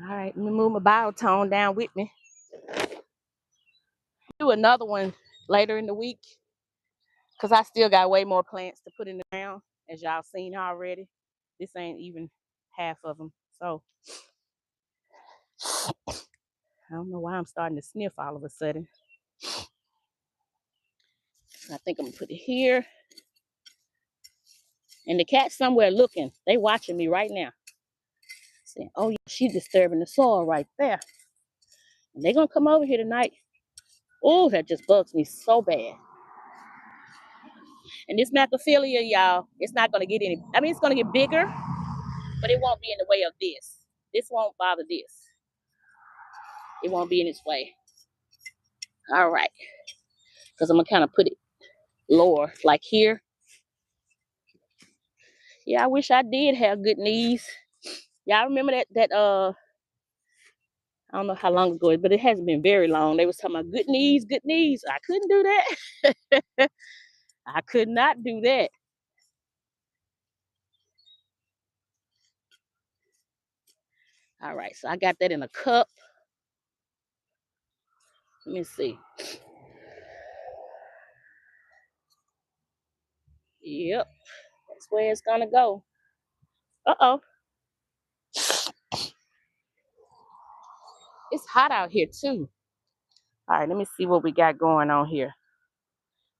All right, let me move my biotone down with me. Do another one later in the week because I still got way more plants to put in the ground, as y'all seen already. This ain't even half of them. So I don't know why I'm starting to sniff all of a sudden. I think I'm gonna put it here. And the cat's somewhere looking. They watching me right now. Saying, oh, yeah, she's disturbing the soil right there. And they're gonna come over here tonight. Oh, that just bugs me so bad. And this macrophilia, y'all, it's not gonna get any, it's gonna get bigger, but it won't be in the way of this. This won't bother this. It won't be in its way. All right. Because I'm gonna kind of put it lower, like here. Yeah, I wish I did have good knees. Y'all remember that I don't know how long ago, but it hasn't been very long. They was talking about good knees, good knees. I couldn't do that. I could not do that. All right, so I got that in a cup. Let me see. Yep, that's where it's gonna go. Uh-oh. It's hot out here too. All right, let me see what we got going on here.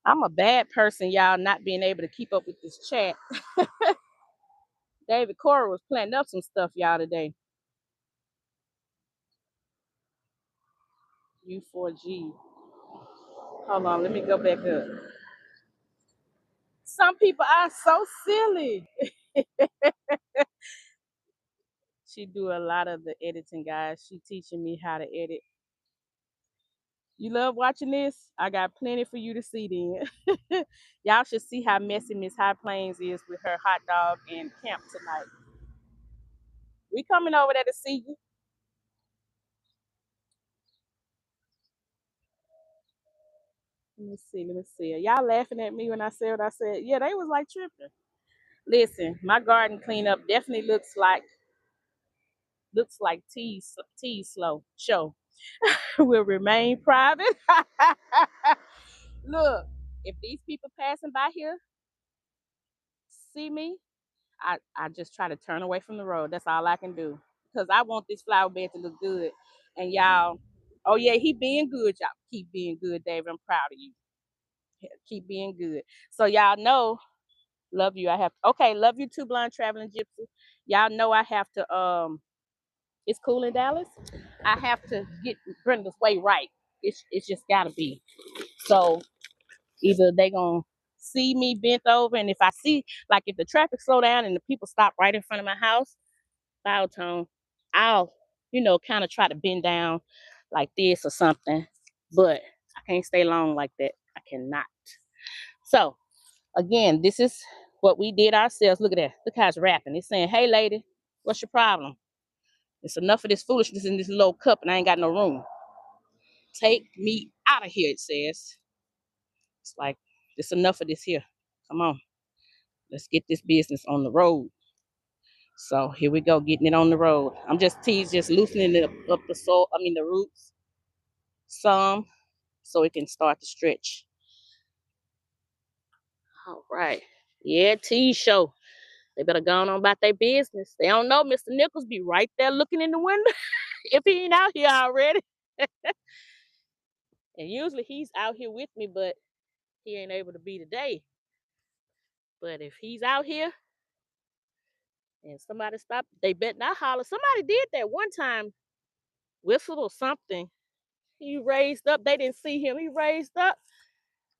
I'm a bad person, y'all, not being able to keep up with this chat. David Cora was planning up some stuff, y'all, today. U4G. Hold on, let me go back up. Some people are so silly. She do a lot of the editing, guys. She teaching me how to edit. You love watching this? I got plenty for you to see then. Y'all should see how messy Miss High Plains is with her hot dog and camp tonight. We coming over there to see you. Let me see. Let me see. Y'all laughing at me when I said what I said. Yeah, they was like tripping. Listen, my garden cleanup definitely looks like tea slow show. Will remain private. Look, if these people passing by here see me, I just try to turn away from the road. That's all I can do. Because I want this flower bed to look good. And y'all, oh yeah, he being good, y'all. Keep being good, David. I'm proud of you. Keep being good. So y'all know, love you. Okay, love you too, Blonde Traveling Gypsy. Y'all know I have to it's cool in Dallas. I have to get Brenda's way right. It's just gotta be. So either they gonna see me bent over, and if I see, like, if the traffic slow down and the people stop right in front of my house, foul tone, I'll, kind of try to bend down like this or something. But I can't stay long like that. I cannot. So again, this is what we did ourselves. Look at that. Look how it's wrapping. It's saying, "Hey, lady, what's your problem? It's enough of this foolishness in this little cup, and I ain't got no room. Take me out of here," it says. It's like, it's enough of this here. Come on. Let's get this business on the road. So here we go, getting it on the road. I'm just loosening it up the soil, the roots some, so it can start to stretch. All right. Yeah, tea show. They better go on about their business. They don't know Mr. Nichols be right there looking in the window if he ain't out here already. And usually he's out here with me, but he ain't able to be today. But if he's out here and somebody stopped, they bet not holler. Somebody did that one time, whistled or something. He raised up. They didn't see him. He raised up.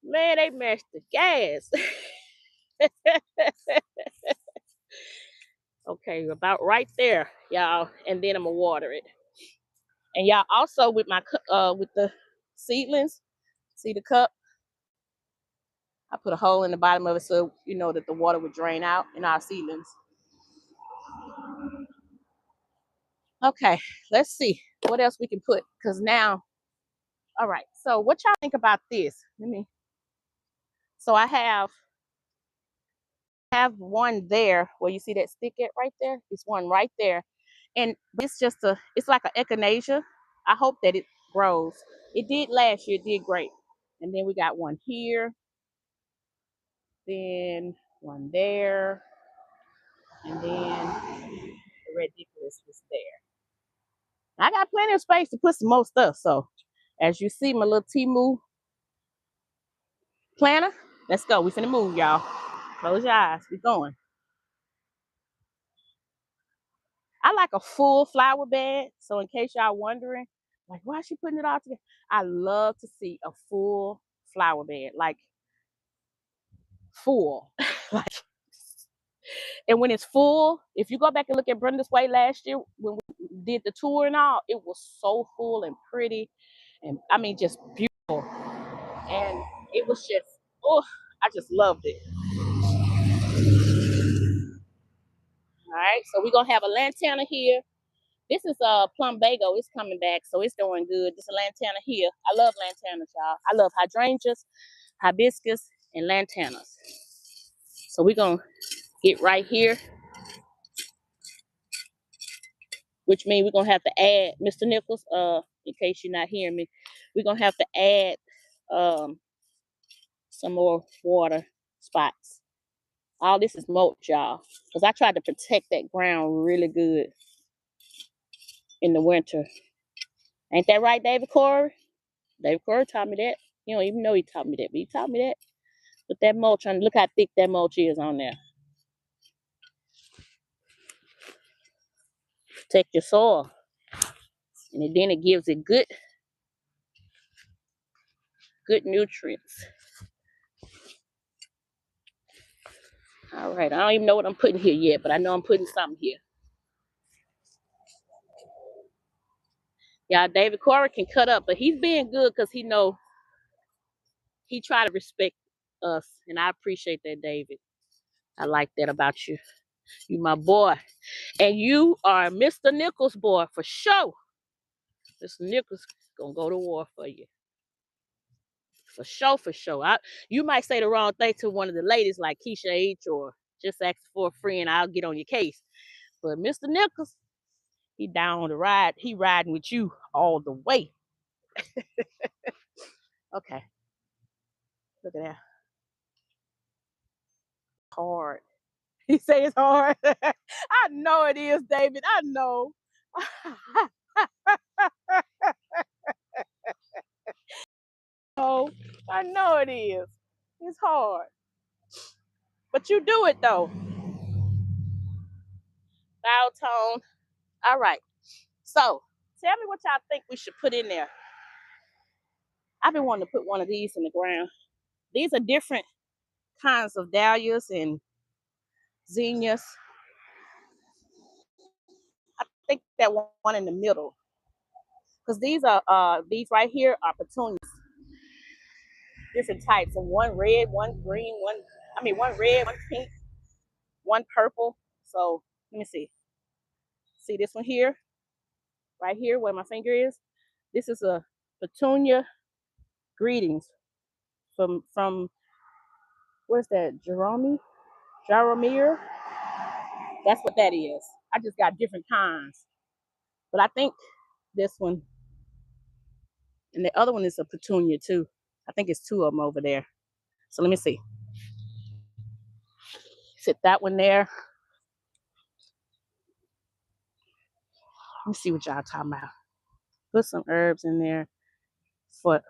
Man, they mashed the gas. Okay, about right there, y'all. And then I'm gonna water it. And y'all, also with the seedlings, see the cup? I put a hole in the bottom of it so you know that the water would drain out in our seedlings. Okay, let's see what else we can put. Cause now, all right. So what y'all think about this? So I have one there where you see that stick it right there. It's one right there, and it's like an echinacea. I hope that it grows. It did last year. It did great. And then we got one here, then one there, and then the ridiculous was there. I got plenty of space to put some more stuff. So as you see, my little Timu planter. Let's go. We finna move, y'all. Close your eyes. We going. I like a full flower bed. So in case y'all wondering, like, why is she putting it all together? I love to see a full flower bed, like full. Like, and when it's full, if you go back and look at Brenda's Way last year when we did the tour and all, it was so full and pretty, and just beautiful. And it was just, oh, I just loved it. All right, so we're gonna have a lantana here. This is plumbago. It's coming back, so it's doing good. This is a lantana here. I love lantanas, y'all. I love hydrangeas, hibiscus, and lantanas. So we're gonna get right here, which means we're gonna have to add, Mr. Nichols, in case you're not hearing me, we're gonna have to add some more water spots. All this is mulch, y'all, because I tried to protect that ground really good in the winter. Ain't that right, David Corey? David Corey taught me that. You don't even know he taught me that, but he taught me that. Put that mulch on. Look how thick that mulch is on there. Protect your soil. And then it gives it good nutrients. All right. I don't even know what I'm putting here yet, but I know I'm putting something here. Yeah, David Corey can cut up, but he's being good because he try to respect us. And I appreciate that, David. I like that about you. You my boy. And you are Mr. Nichols' boy for sure. Mr. Nichols gonna go to war for you. For sure, for sure. You might say the wrong thing to one of the ladies like Keisha H or just ask for a friend, I'll get on your case. But Mr. Nichols, he down the ride. He riding with you all the way. Okay, look at that. Hard. He say it's hard. I know it is, David. I know. Oh, I know it is. It's hard. But you do it though. Bow tone. All right. So tell me what y'all think we should put in there. I've been wanting to put one of these in the ground. These are different kinds of dahlias and zinnias. I think that one in the middle. Because these right here are petunias, different types. And one red, one green, one red, one pink, one purple. So let me see. See this one here, right here where my finger is? This is a petunia greetings from where's that? Jaromir. That's what that is. I just got different kinds. But I think this one and the other one is a petunia too. I think it's two of them over there. So let me see. Sit that one there. Let me see what y'all talking about. Put some herbs in there for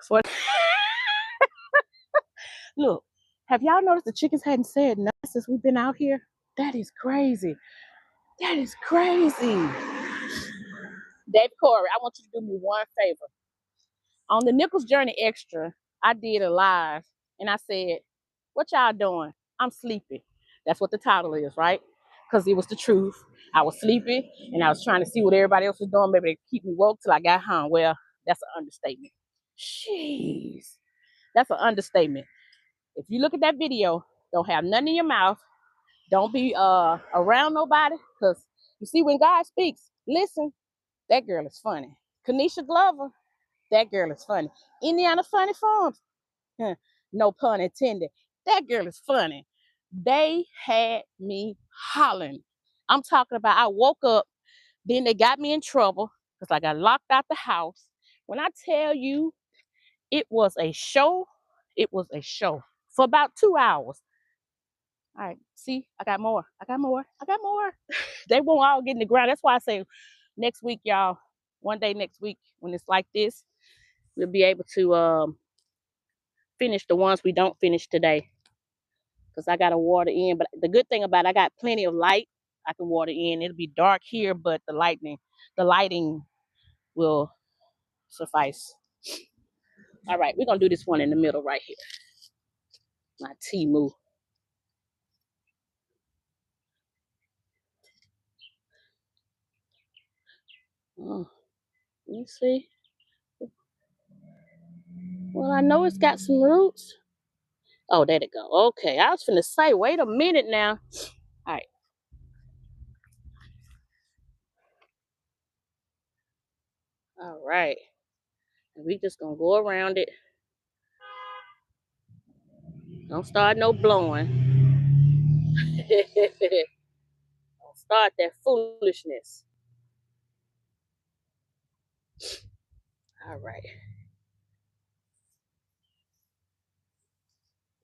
look. Have y'all noticed the chickens hadn't said nothing since we've been out here? That is crazy. That is crazy. Dave Corey, I want you to do me one favor. On the Nichols Journey Extra, I did a live and I said, what y'all doing? I'm sleepy. That's what the title is, right? Because it was the truth. I was sleepy and I was trying to see what everybody else was doing, maybe to keep me woke till I got home. Well, that's an understatement. Jeez. That's an understatement. If you look at that video, don't have nothing in your mouth. Don't be around nobody. Because you see, when God speaks, listen, that girl is funny. Kanisha Glover, that girl is funny. Indiana Funny Farms, no pun intended. That girl is funny. They had me hollering. I'm talking about I woke up, then they got me in trouble because I got locked out the house. When I tell you it was a show, it was a show for about 2 hours. All right, see, I got more. I got more. I got more. They won't all get in the ground. That's why I say next week, y'all, one day next week, when it's like this, we'll be able to finish the ones we don't finish today. Because I got to water in. But the good thing about it, I got plenty of light. I can water in. It'll be dark here, but the lighting will suffice. All right, we're gonna do this one in the middle right here. My Timu. Oh, let me see. Well, I know it's got some roots. Oh, there it go. Okay, I was finna say, wait a minute now. All right. All right. And we just gonna go around it. Don't start no blowing. Don't start that foolishness. All right.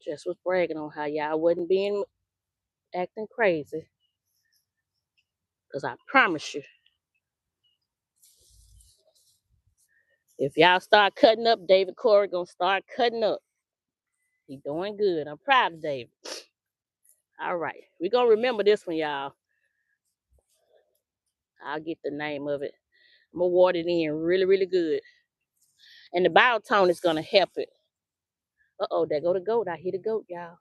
Just was bragging on how y'all wasn't being acting crazy. Cause I promise you, if y'all start cutting up, David Corey gonna start cutting up. He doing good. I'm proud of David. All right. We gonna remember this one, y'all. I'll get the name of it. I'm gonna water it in really, really good. And the biotone is gonna help it. Uh-oh, there go the goat. I hear the goat, y'all.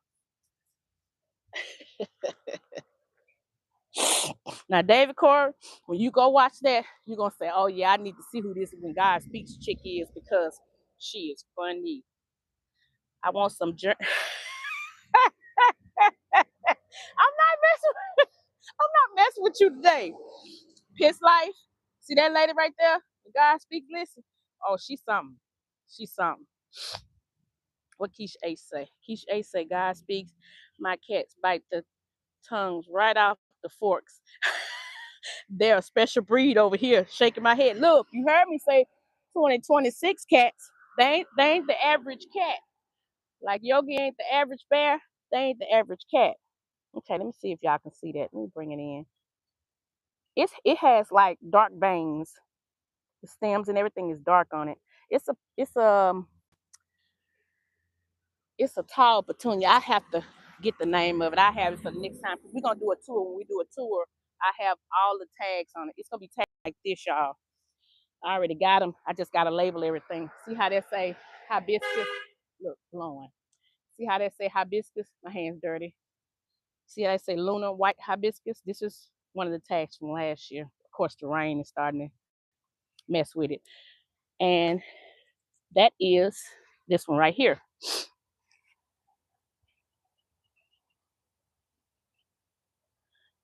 Now, David Corey, when you go watch that, you're gonna say, oh yeah, I need to see who this when God speaks chick is because she is funny. I want some I'm not messing I'm not messing with you today. Piss life. See that lady right there? When God speak, listen. Oh, she's something. She's something. What Keish Ace say? Keish Ace say, God speaks, my cats bite the tongues right off the forks. They're a special breed over here. Shaking my head. Look, you heard me say 2026 cats. They ain't the average cat. Like Yogi ain't the average bear. They ain't the average cat. Okay, let me see if y'all can see that. Let me bring it in. It has like dark veins. The stems and everything is dark on it. It's a tall petunia. I have to get the name of it. I have it for the next time. We're gonna do a tour. When we do a tour, I have all the tags on it. It's gonna be tagged like this, y'all. I already got them. I just gotta label everything. See how they say hibiscus? Look, blowing. See how they say hibiscus? My hand's dirty. See how they say lunar white hibiscus? This is one of the tags from last year. Of course, the rain is starting to mess with it. And that is this one right here.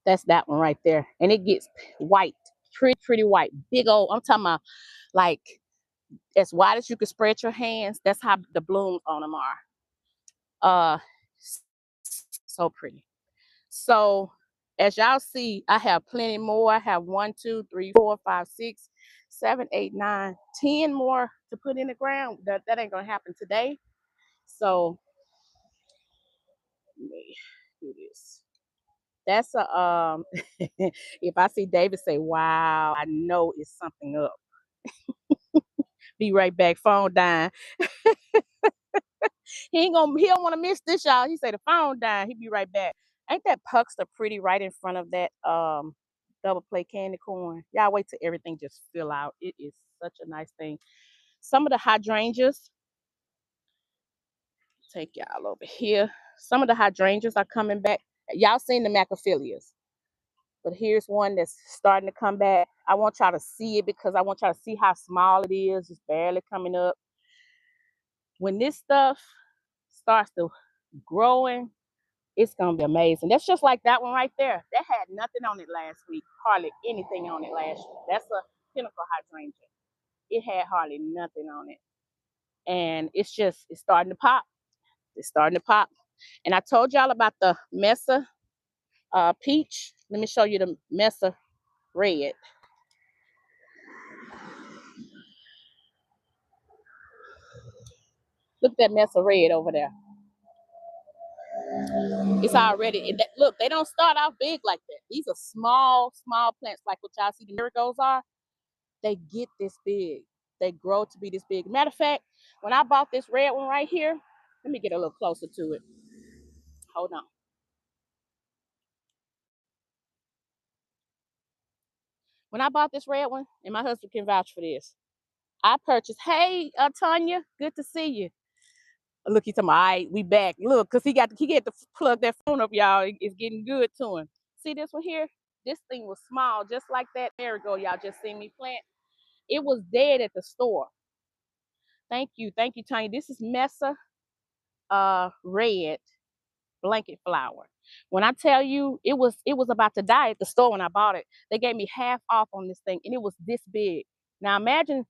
That's that one right there. And it gets white, pretty white. Big old, I'm talking about like as wide as you can spread your hands. That's how the blooms on them are. Uh so pretty. So as y'all see, I have plenty more. I have 1, 2, 3, 4, 5, 6, 7, 8, 9, 10 more to put in the ground. That ain't gonna happen today. So let me do this. That's a if I see David say, wow, I know it's something up. Be right back, phone dying. He don't want to miss this, y'all. He say the phone dying. He be right back. Ain't that puckster pretty right in front of that double play candy corn? Y'all wait till everything just fill out. It is such a nice thing. Some of the hydrangeas, take y'all over here. Some of the hydrangeas are coming back. Y'all seen the macrophilias, but here's one that's starting to come back. I want y'all to see it because I want y'all to see how small it is. It's barely coming up. When this stuff starts to growing, it's gonna be amazing. That's just like that one right there. That had nothing on it last week, hardly anything on it last week. That's a pinnacle hydrangea. It had hardly nothing on it, and it's starting to pop. It's starting to pop. And I told y'all about the Mesa peach. Let me show you the Mesa red. Look at that Mesa red over there. It's already look. They don't start off big like that. These are small plants, like what y'all see the marigolds are. They get this big. They grow to be this big. Matter of fact, when I bought this red one right here, let me get a little closer to it. Hold on. When I bought this red one, and my husband can vouch for this, I purchased. Hey, Tanya, good to see you. Look, he's talking. All right, we back. Look, cause he get to plug that phone up, y'all. It's getting good to him. See this one here? This thing was small, just like that marigold y'all just seen me plant. It was dead at the store. Thank you, Tanya. This is Mesa red blanket flower. When I tell you it was about to die at the store when I bought it. They gave me half off on this thing, and it was this big. Now imagine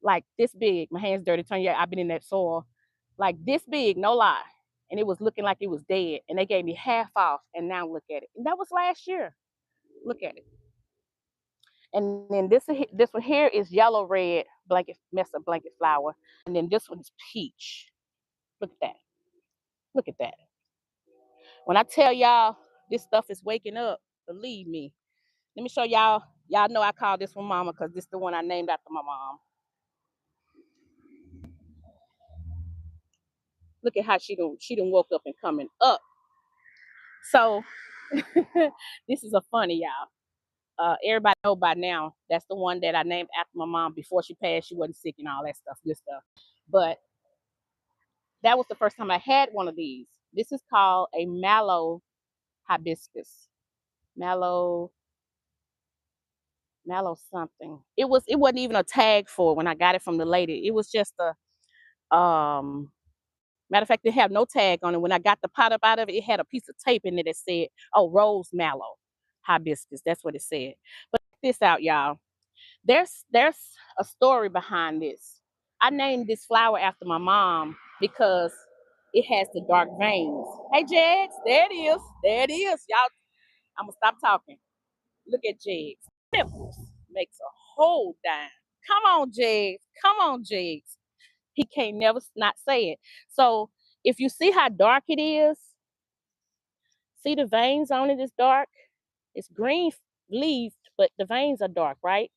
like this big. My hands dirty. Tanya, I've been in that soil. Like this big, no lie. And it was looking like it was dead. And they gave me half off. And now look at it. And that was last year. Look at it. And then this one here is yellow red blanket Mesa blanket flower. And then this one's peach. Look at that. Look at that. When I tell y'all this stuff is waking up, believe me. Let me show y'all. Y'all know I call this one mama because this is the one I named after my mom. Look at how she done woke up and coming up. So this is a funny, y'all. Everybody know by now that's the one that I named after my mom. Before she passed, she wasn't sick and all that stuff, good stuff. But that was the first time I had one of these. This is called a mallow hibiscus. Mallow something. It wasn't even a tag for it when I got it from the lady. It was just a matter of fact, they have no tag on it. When I got the pot up out of it, it had a piece of tape in it that said, "Oh, rose mallow hibiscus." That's what it said. But check this out, y'all. There's a story behind this. I named this flower after my mom because it has the dark veins. Hey, Jags, there it is. There it is. Y'all, I'm going to stop talking. Look at Jags. Nichols makes a whole dime. Come on, Jags. Come on, Jags. He can't never not say it. So if you see how dark it is, see the veins on it is dark. It's green leaf, but the veins are dark, right?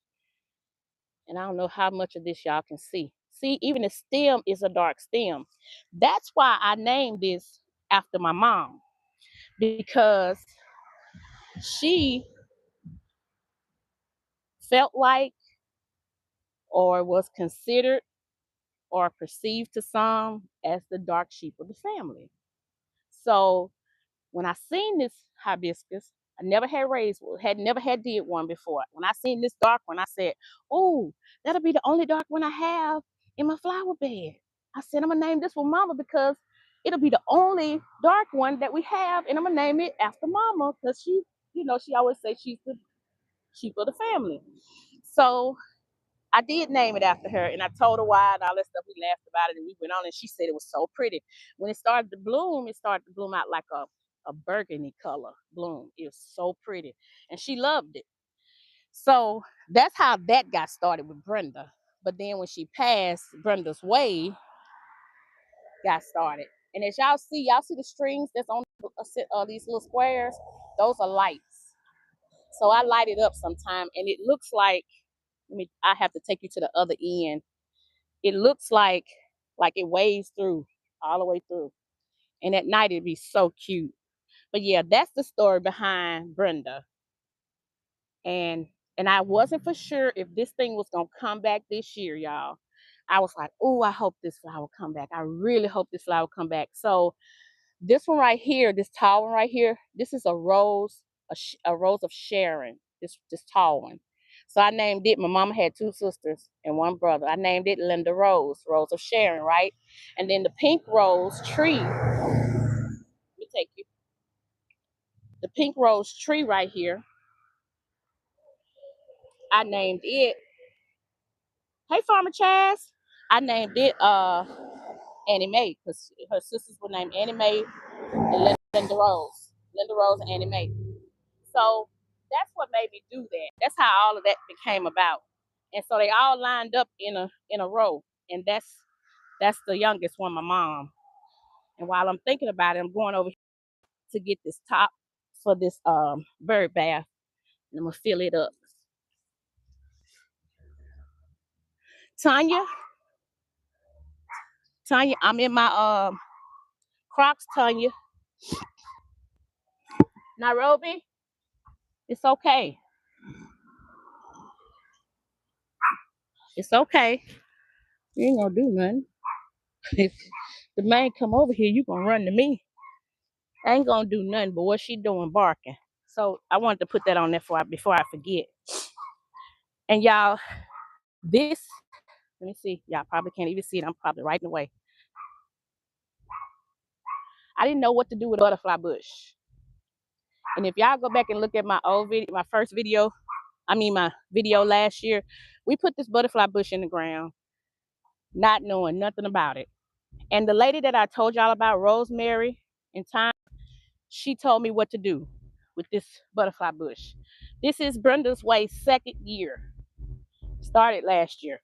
And I don't know how much of this y'all can see. See, even the stem is a dark stem. That's why I named this after my mom, because she felt like, or was considered, or perceived to some as the dark sheep of the family. So when I seen this hibiscus, I never had raised, had never had did one before. When I seen this dark one, I said, "Oh, that'll be the only dark one I have in my flower bed." I said, "I'm gonna name this one Mama because it'll be the only dark one that we have, and I'm gonna name it after Mama because she, she always say she's the sheep of the family." So I did name it after her, and I told her why and all that stuff. We laughed about it, and we went on, and she said it was so pretty. When it started to bloom out like a burgundy color bloom. It was so pretty, and she loved it. So that's how that got started with Brenda. But then when she passed, Brenda's way got started. And as y'all see the strings that's on these little squares. Those are lights. So I light it up sometime, and it looks like. I have to take you to the other end. It looks like it waves through all the way through, and at night it'd be so cute. But yeah, that's the story behind Brenda. And I wasn't for sure if this thing was gonna come back this year, y'all. I was like, oh, I hope this flower come back. I really hope this flower come back. So this one right here, this tall one right here, this is a rose, a rose of Sharon. This tall one. So I named it. My mama had two sisters and one brother. I named it Linda Rose, Rose of Sharon, right? And then the pink rose tree. Let me take you. The pink rose tree right here. I named it. Hey, Farmer Chaz. I named it Annie Mae because her sisters were named Annie Mae and Linda Rose. Linda Rose and Annie Mae. So that's what made me do that. That's how all of that became about. And so they all lined up in a row. And that's the youngest one, my mom. And while I'm thinking about it, I'm going over to get this top for this bird bath. And I'm gonna fill it up. Tanya, Tanya, I'm in my Crocs, Tanya. Nairobi, it's okay. It's okay. You ain't gonna do nothing. If the man come over here, you gonna run to me. I ain't gonna do nothing but what she doing barking. So I wanted to put that on there before I forget. And y'all, this, let me see. Y'all probably can't even see it. I'm probably right in the way. I didn't know what to do with a butterfly bush. And if y'all go back and look at my old video, my video last year, we put this butterfly bush in the ground, not knowing nothing about it. And the lady that I told y'all about, Rosemary, in time, she told me what to do with this butterfly bush. This is Brenda's Way's second year. Started last year.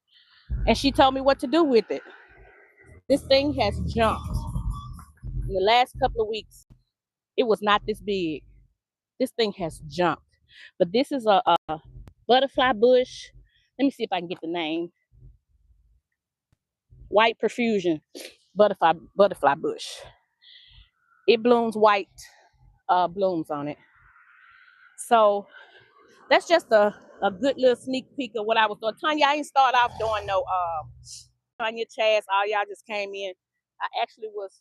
And she told me what to do with it. This thing has jumped. In the last couple of weeks, it was not this big. This thing has jumped. But this is a butterfly bush. Let me see if I can get the name. White Profusion butterfly bush. It blooms white blooms on it. So that's just a good little sneak peek of what I was doing. Tanya, I ain't start off doing no Tanya, Chaz, all y'all just came in. I actually was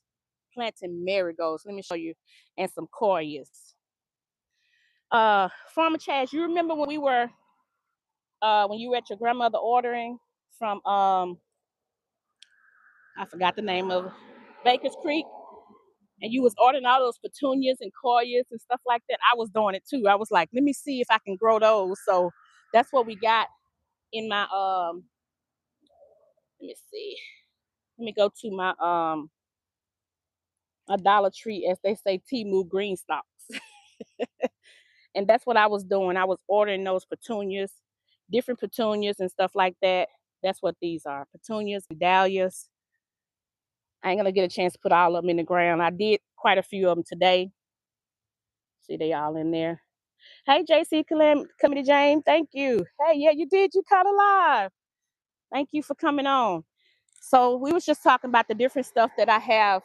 planting marigolds. Let me show you, and some coreus. Farmer Chaz, you remember when when you were at your grandmother ordering from I forgot the name of Baker's Creek, and you was ordering all those petunias and coreus and stuff like that. I was doing it too. I was like, let me see if I can grow those. So that's what we got in my let me see. Let me go to my a Dollar Tree, as they say, Timu green stalks. And that's what I was doing. I was ordering those petunias, different petunias and stuff like that. That's what these are, petunias, dahlias. I ain't gonna get a chance to put all of them in the ground. I did quite a few of them today. See, they all in there. Hey, JC Committee James, thank you. Hey, yeah, you did. You caught alive. Thank you for coming on. So we was just talking about the different stuff that I have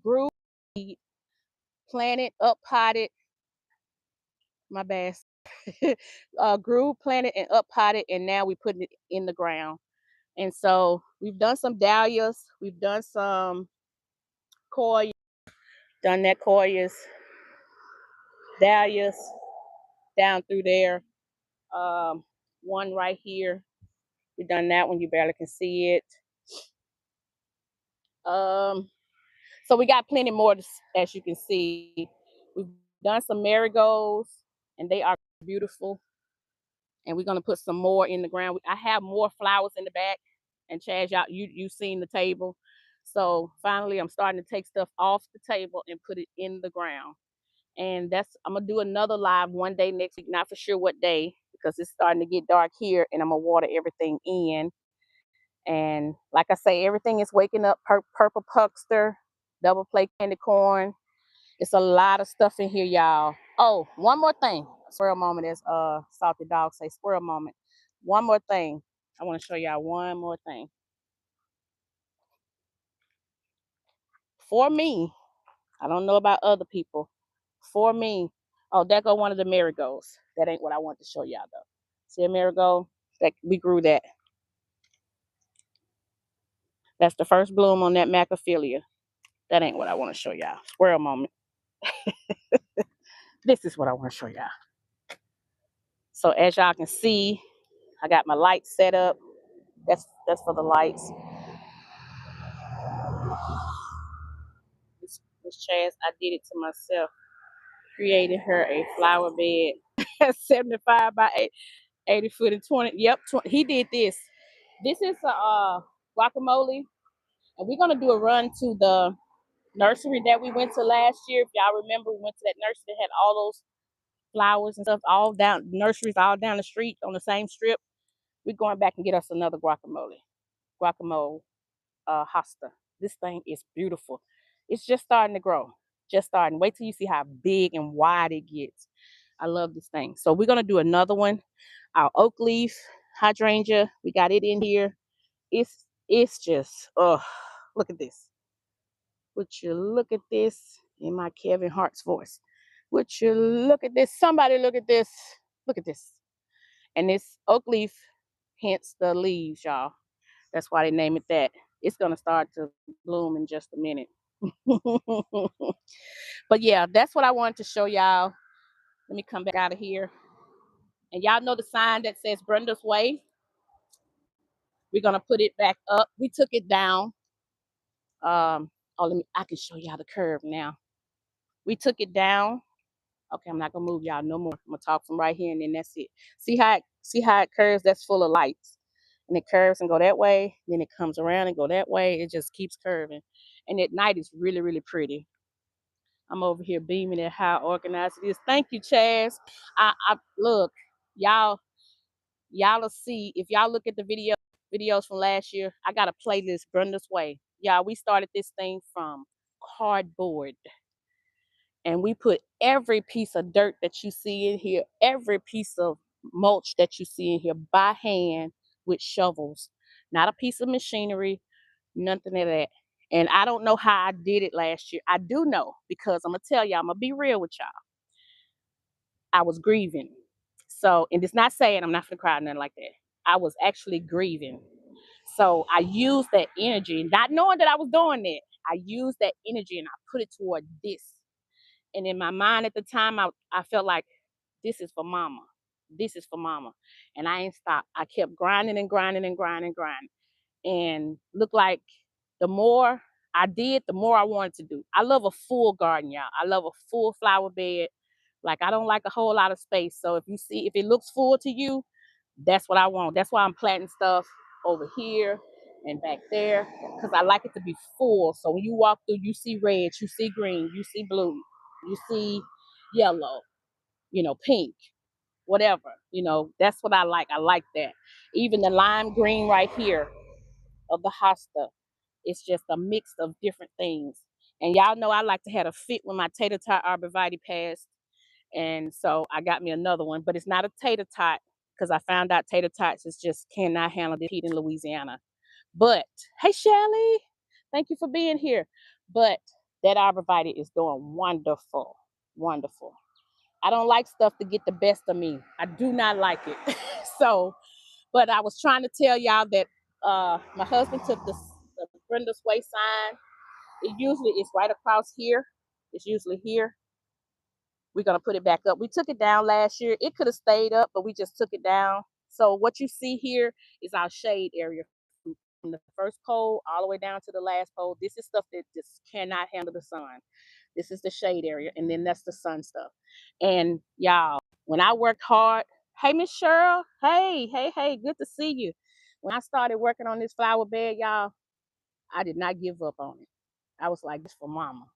grew, planted, up potted. My bad. Grew, planted, and up potted, and now we putting it in the ground. And so we've done some dahlias, we've done some coy, done that coyas, dahlias down through there. One right here. We've done that one. You barely can see it. So we got plenty more, as you can see. We've done some marigolds, and they are beautiful. And we're gonna put some more in the ground. I have more flowers in the back, and Chaz, y'all, you seen the table. So finally, I'm starting to take stuff off the table and put it in the ground. And I'm gonna do another live one day next week. Not for sure what day, because it's starting to get dark here, and I'm gonna water everything in. And like I say, everything is waking up. Purple puckster, double plate candy corn. It's a lot of stuff in here, y'all. Oh, one more thing. Squirrel moment, as Salty Dog say, squirrel moment. One more thing. I want to show y'all one more thing. For me, I don't know about other people. For me, oh, there go one of the marigolds. That ain't what I want to show y'all though. See a marigold? That we grew that. That's the first bloom on that macrophylla. That ain't what I want to show y'all. Squirrel moment. This is what I want to show y'all. So as y'all can see, I got my lights set up. That's for the lights. This Chaz, I did it to myself. Created her a flower bed. 75 by 80 foot and 20. Yep, he did this. This is a guacamole, and we're gonna do a run to the nursery that we went to last year. If y'all remember, we went to that nursery that had all those flowers and stuff all down, nurseries all down the street on the same strip. We're going back and get us another guacamole hosta. This thing is beautiful. It's just starting to grow. Just starting. Wait till you see how big and wide it gets. I love this thing. So we're gonna do another one. Our oak leaf hydrangea. We got it in here. It's just look at this. Would you look at this in my Kevin Hart's voice? Would you look at this? Somebody look at this. Look at this. And this oak leaf, hence the leaves, y'all. That's why they name it that. It's gonna start to bloom in just a minute. But yeah, that's what I wanted to show y'all. Let me come back out of here. And y'all know the sign that says Brenda's Way. We're gonna put it back up. We took it down. I can show y'all the curve now. We took it down. Okay, I'm not gonna move y'all no more. I'm gonna talk from right here, and then that's it. See how it curves? That's full of lights. And it curves and go that way, then it comes around and go that way. It just keeps curving. And at night it's really, really pretty. I'm over here beaming at how organized it is. Thank you, Chaz. I look, y'all will see if y'all look at the videos from last year. I got a playlist, Brenda's Way. Y'all, we started this thing from cardboard. And we put every piece of dirt that you see in here, every piece of mulch that you see in here by hand with shovels. Not a piece of machinery, nothing of that. And I don't know how I did it last year. I do know, because I'm gonna tell y'all, I'm gonna be real with y'all. I was grieving. So, and it's not saying I'm not gonna cry or nothing like that. I was actually grieving. So I used that energy, not knowing that I was doing it. I used that energy and I put it toward this. And in my mind at the time, I felt like this is for mama. This is for mama. And I ain't stopped. I kept grinding and grinding and grinding and grinding. And looked like the more I did, the more I wanted to do. I love a full garden, y'all. I love a full flower bed. Like, I don't like a whole lot of space. So if it looks full to you, that's what I want. That's why I'm planting stuff over here and back there, because I like it to be full. So when you walk through, you see red, you see green, you see blue, you see yellow, pink, whatever. That's what I like. I like that. Even the lime green right here of the hosta, it's just a mix of different things. And y'all know I like to have a fit when my tater tot arborvitae passed. And so I got me another one, but it's not a tater tot because I found out tater tots is just cannot handle the heat in Louisiana. But hey, Shelly, thank you for being here. But that arborvitae is doing wonderful, wonderful. I don't like stuff to get the best of me. I do not like it. So, but I was trying to tell y'all that my husband took the Brenda's Way sign. It usually is right across here. It's usually here. We're gonna put it back up. We took it down last year. It could have stayed up, but we just took it down. So what you see here is our shade area from the first pole all the way down to the last pole. This is stuff that just cannot handle the sun. This is the shade area, and then that's the sun stuff. And y'all, when I worked hard, hey Miss Cheryl, hey, good to see you. When I started working on this flower bed, y'all, I did not give up on it. I was like, this for mama.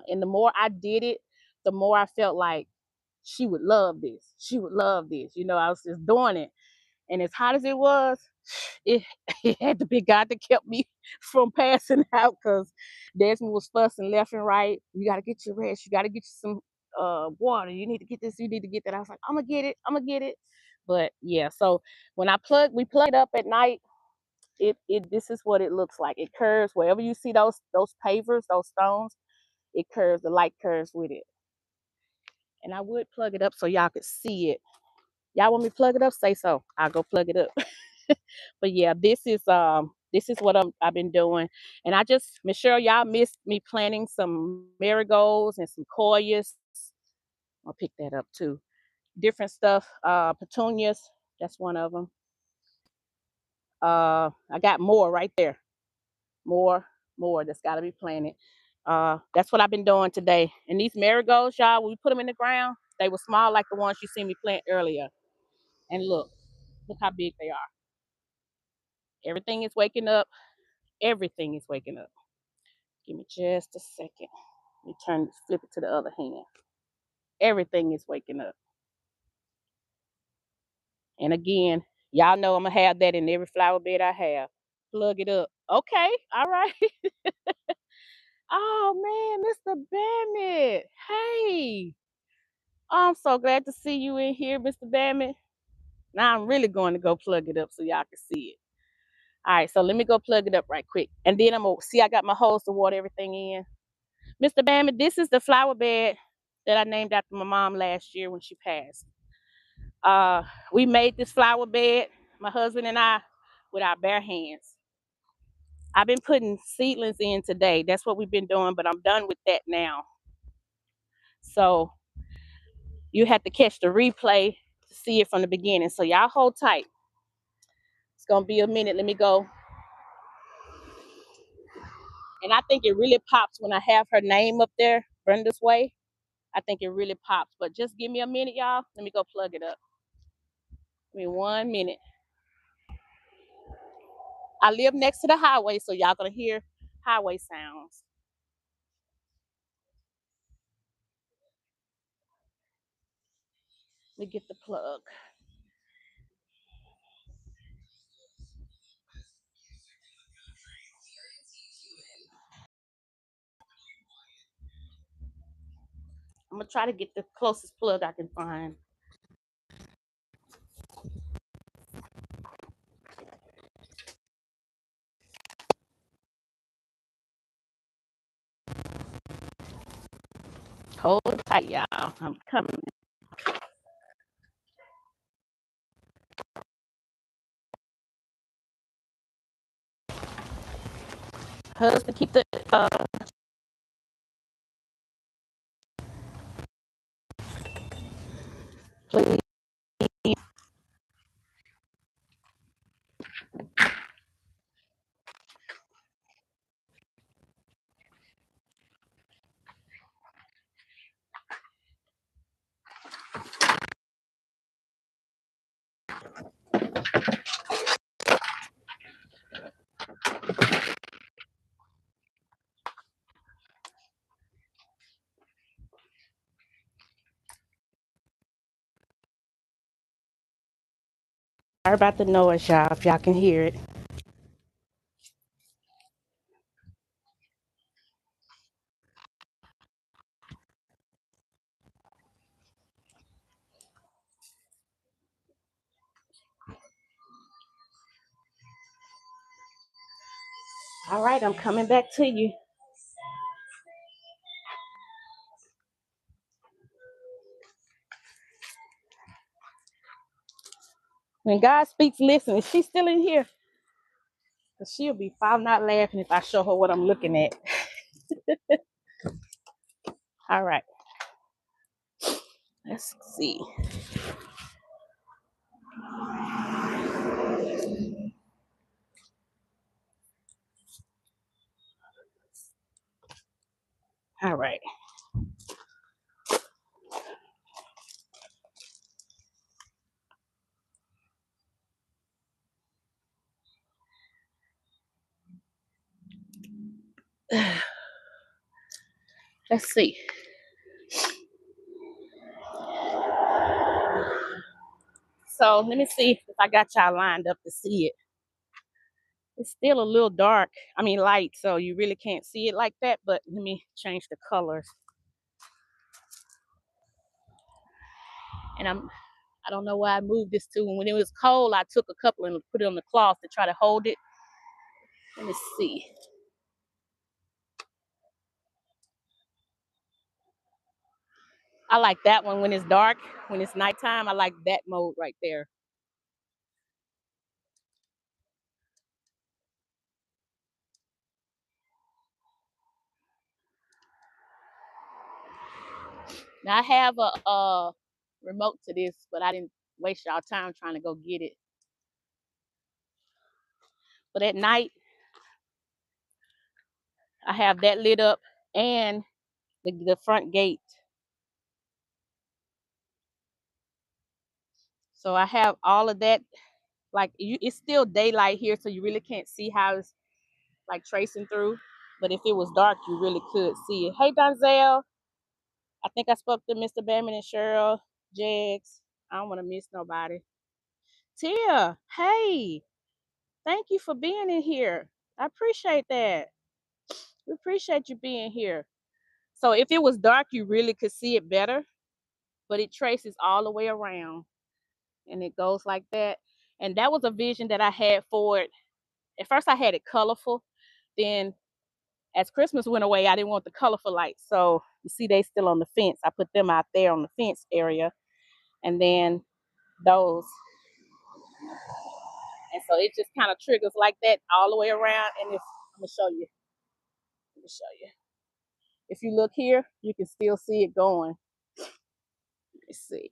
And the more I did it, the more I felt like she would love this. She would love this. I was just doing it. And as hot as it was, it, it had to be God that kept me from passing out because Desmond was fussing left and right. You got to get your rest. You got to get you some water. You need to get this. You need to get that. I was like, I'm going to get it. I'm going to get it. But yeah, so when we plug it up at night, this is what it looks like. It curves wherever you see those pavers, those stones, it curves, the light curves with it. And I would plug it up so y'all could see it. Y'all want me to plug it up? Say so. I'll go plug it up. But yeah, this is what I've been doing. And I just, Miss Cheryl, y'all missed me planting some marigolds and some coyas. I'll pick that up too. Different stuff. Petunias, that's one of them. I got more right there. More that's got to be planted. That's what I've been doing today. And these marigolds, y'all, when we put them in the ground, they were small like the ones you see me plant earlier. And look how big they are. Everything is waking up. Everything is waking up. Give me just a second. Let me flip it to the other hand. Everything is waking up. And again, y'all know I'm gonna have that in every flower bed I have. Plug it up. Okay, all right. Oh man, Mr. Bammett. Hey. I'm so glad to see you in here, Mr. Bammett. Now I'm really going to go plug it up so y'all can see it. All right, so let me go plug it up right quick. And then I'm going to see I got my hose to water everything in. Mr. Bammett, this is the flower bed that I named after my mom last year when she passed. We made this flower bed, my husband and I, with our bare hands. I've been putting seedlings in today. That's what we've been doing, but I'm done with that now. So you have to catch the replay to see it from the beginning. So y'all hold tight. It's gonna be a minute. Let me go. And I think it really pops when I have her name up there, Brenda's Way. I think it really pops. But just give me a minute, y'all. Let me go plug it up. Give me 1 minute. I live next to the highway, so y'all gonna hear highway sounds. Let me get the plug. I'm gonna try to get the closest plug I can find. Hold tight, y'all. I'm coming. Husband, keep the please. about the noise, y'all, if y'all can hear it. All right, I'm coming back to you. When God speaks, listen, is she still in here? Because she'll be falling out laughing if I show her what I'm looking at. All right, let's see. All right. Let's see. So let me see if I got y'all lined up to see it. It's still a little dark. I mean light, so you really can't see it like that, but let me change the colors. And I don't know why I moved this to. When it was cold, I took a couple and put it on the cloth to try to hold it. Let me see. I like that one when it's dark. When it's nighttime, I like that mode right there. Now I have a remote to this, but I didn't waste y'all time trying to go get it. But at night, I have that lit up and the front gate. So I have all of that. Like it's still daylight here, so you really can't see how it's like tracing through. But if it was dark, you really could see it. Hey, Donzel. I think I spoke to Mr. Bamman and Cheryl, Jags. I don't want to miss nobody. Tia, hey, thank you for being in here. I appreciate that. We appreciate you being here. So if it was dark, you really could see it better, but it traces all the way around and it goes like that. And that was a vision that I had for it. At first, I had it colorful. Then, as Christmas went away, I didn't want the colorful lights. So you see, they still on the fence. I put them out there on the fence area, and then those. And so it just kind of triggers like that all the way around. And if I'm gonna show you, let me show you. If you look here, you can still see it going. Let me see.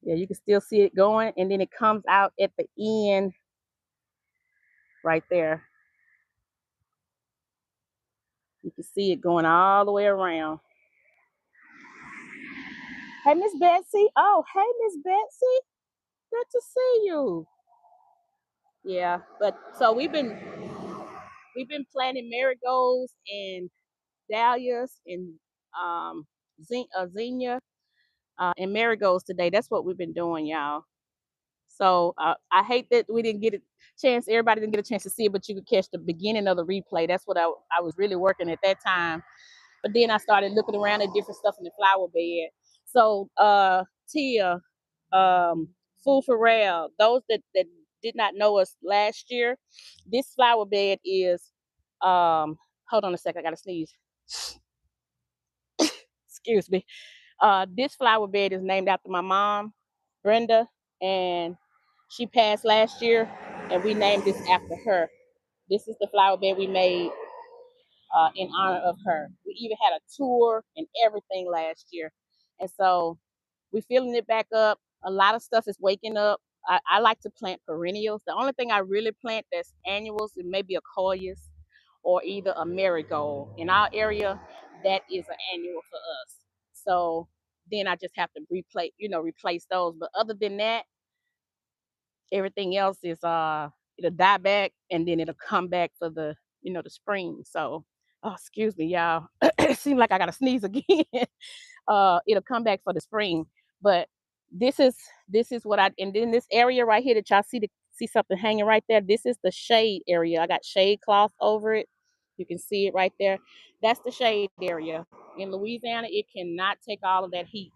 Yeah, you can still see it going, and then it comes out at the end right there. You can see it going all the way around. Hey, Miss Betsy. Oh, hey, Miss Betsy. Good to see you. Yeah, but so we've been planting marigolds and dahlias and zinnia and marigolds today. That's what we've been doing, y'all. So I hate that we didn't get a chance. Everybody didn't get a chance to see it, but you could catch the beginning of the replay. That's what I was really working at that time. But then I started looking around at different stuff in the flower bed. So Tia, Food for Rail, those that did not know us last year, this flower bed is hold on a second, I gotta sneeze. Excuse me. This flower bed is named after my mom, Brenda, and she passed last year, and we named this after her. This is the flower bed we made in honor of her. We even had a tour and everything last year. And so we're filling it back up. A lot of stuff is waking up. I like to plant perennials. The only thing I really plant that's annuals is maybe a coleus or either a marigold. In our area, that is an annual for us. So then I just have to replace those. But other than that, everything else is it'll die back and then it'll come back for the spring. So excuse me, y'all. It seems like I gotta sneeze again. It'll come back for the spring. But this is what I, and then this area right here that y'all see something hanging right there. This is the shade area. I got shade cloth over it. You can see it right there. That's the shade area. In Louisiana, it cannot take all of that heat.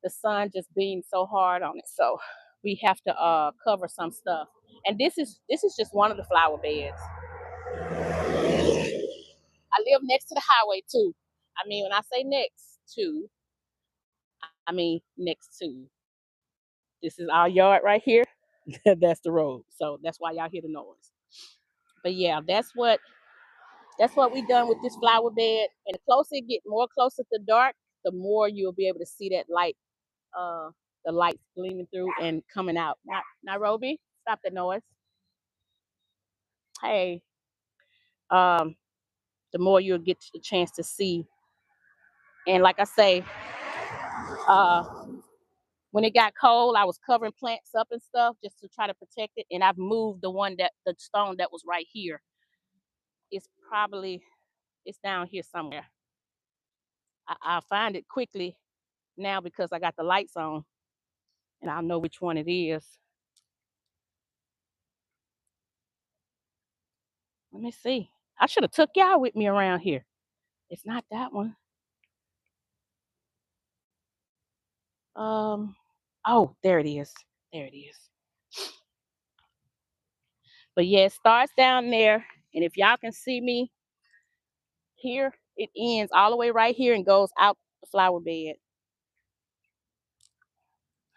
The sun just beams so hard on it. So we have to cover some stuff. And this is just one of the flower beds. I live next to the highway too. I mean, when I say next to, I mean next to. This is our yard right here. That's the road. So that's why y'all hear the noise. But yeah, that's what we done with this flower bed. And the closer it get more closer to dark, the more you'll be able to see that light, uh, the lights gleaming through and coming out. Nairobi, stop the noise. Hey, um, the more you'll get a chance to see. And like I say, uh, when it got cold, I was covering plants up and stuff just to try to protect it. And I've moved the stone that was right here. It's down here somewhere. I'll find it quickly now because I got the lights on and I'll know which one it is. Let me see. I should have took y'all with me around here. It's not that one. Oh, there it is. There it is. But yeah, it starts down there. And if y'all can see me here, it ends all the way right here and goes out the flower bed.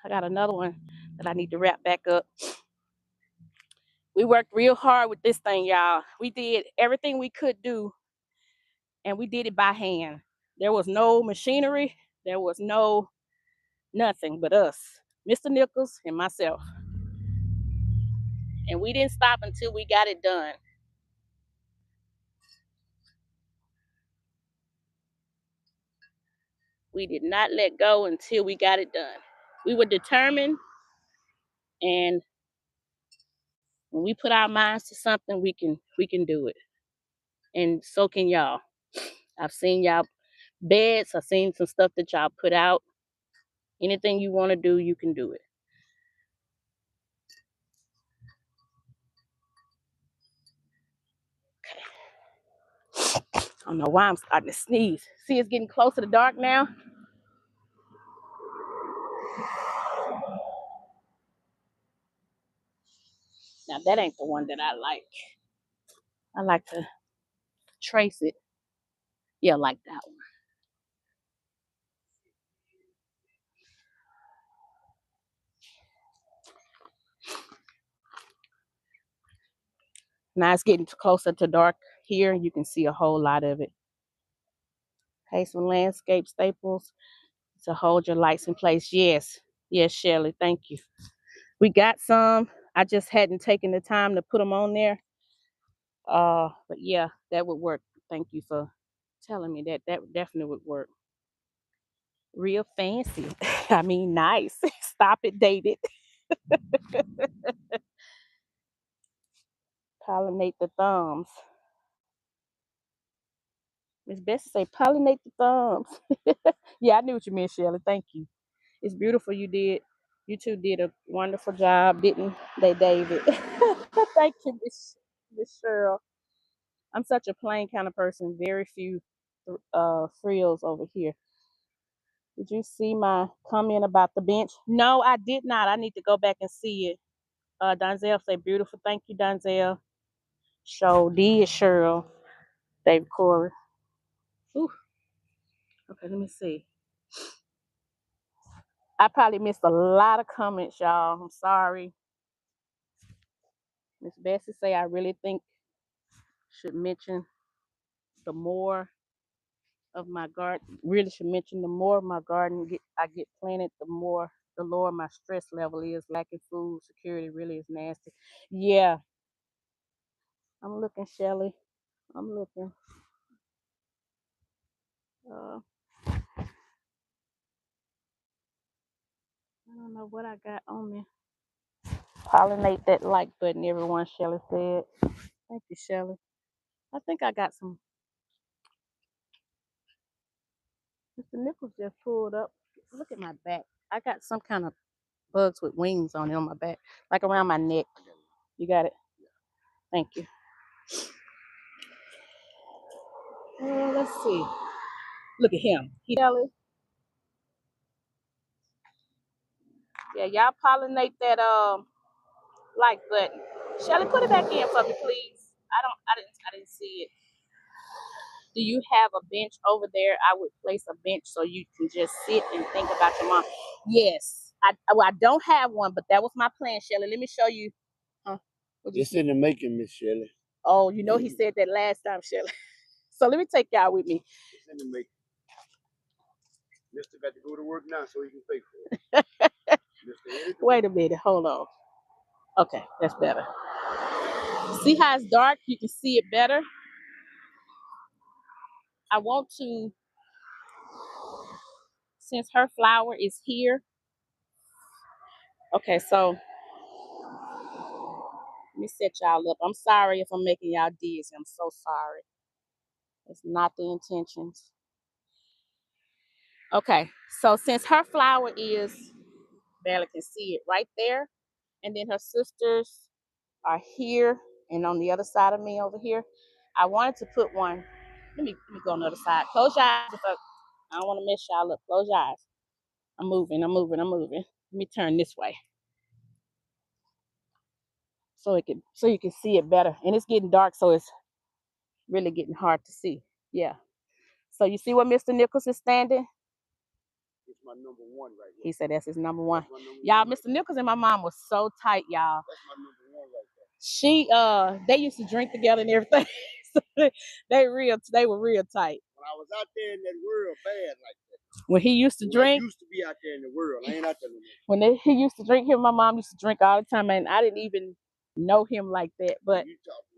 I got another one that I need to wrap back up. We worked real hard with this thing, y'all. We did everything we could do, and we did it by hand. There was no machinery. There was no nothing but us, Mr. Nichols and myself. And we didn't stop until we got it done. We did not let go until we got it done. We were determined, and when we put our minds to something, we can do it. And so can y'all. I've seen y'all beds, I've seen some stuff that y'all put out. Anything you want to do, you can do it. I don't know why I'm starting to sneeze. See, it's getting closer to dark now. Now that ain't the one that I like. I like to trace it. Yeah, like that one. Now it's getting closer to dark here. You can see a whole lot of it. Okay, some landscape staples to hold your lights in place. Yes, yes, Shelley, thank you. We got some. I just hadn't taken the time to put them on there. But yeah, that would work. Thank you for telling me that. That definitely would work. Real fancy. I mean, nice. Stop it, David. Pollinate the thumbs. Miss Bessie say pollinate the thumbs. Yeah, I knew what you meant, Shelley. Thank you. It's beautiful. You two did a wonderful job, didn't they, David? Thank you, Miss Cheryl. I'm such a plain kind of person. Very few frills over here. Did you see my comment about the bench? No, I did not. I need to go back and see it. Donzel say beautiful. Thank you, Donzel. Show did Cheryl. David Corey. Ooh. Okay, let me see. I probably missed a lot of comments, y'all. I'm sorry. Miss Bessie say I really think should mention the more of my garden. Really should mention the more of my garden I get planted, the lower my stress level is. Lacking food security really is nasty. Yeah, I'm looking, Shelly. I'm looking. Uh, I don't know what I got on me. Pollinate that like button, everyone. Shelly said. Thank you, Shelly. I think I got some. Mr. Nichols just pulled up. Look at my back. I got some kind of bugs with wings on it on my back, like around my neck. You got it? Thank you. Let's see. Look at him. Shelly. Yeah, y'all pollinate that like button. Shelly, put it back in for me, please. I didn't see it. Do you have a bench over there? I would place a bench so you can just sit and think about your mom. Yes. I don't have one, but that was my plan, Shelly. Let me show you. Huh? It's in the making, Miss Shelley. Oh, you know he said that last time, Shelly. So let me take y'all with me. It's in the making. Mister got to go to work now so he can pay for it. Wait a minute. Hold on. Okay, that's better. See how it's dark? You can see it better. I want to, since her flower is here. Okay, so let me set y'all up. I'm sorry if I'm making y'all dizzy. I'm so sorry. It's not the intentions. Okay, so since her flower is, barely can see it right there, and then her sisters are here and on the other side of me over here, I wanted to put one. Let me go on the other side. Close your eyes. I don't want to mess y'all up. Close your eyes. I'm moving. Let me turn this way so you can see it better. And it's getting dark, so it's really getting hard to see. Yeah. So you see where Mr. Nichols is standing? It's my number one right here. He said that's his number one. Y'all, Mr. Nichols and my mom was so tight, y'all. That's my number one right there. They used to drink together and everything. So they were real tight. When I was out there in that world bad like that. When he used to drink. I used to be out there in the world. I ain't out there no When more. he used to drink, him and my mom used to drink all the time, and I didn't even know him like that. But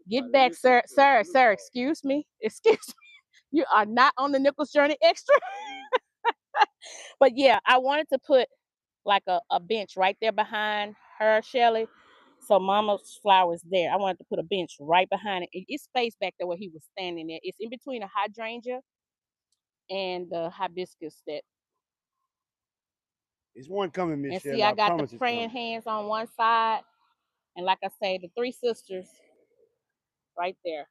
get back, sir, excuse me. Excuse me. You are not on the Nichols Journey Extra. But yeah, I wanted to put like a bench right there behind her, Shelly. So Mama's flower is there. I wanted to put a bench right behind it. It's space back there where he was standing there. It's in between a hydrangea and the hibiscus that. It's one coming, Miss Shelley. And see, I got the praying hands on one side, and like I say, the three sisters right there.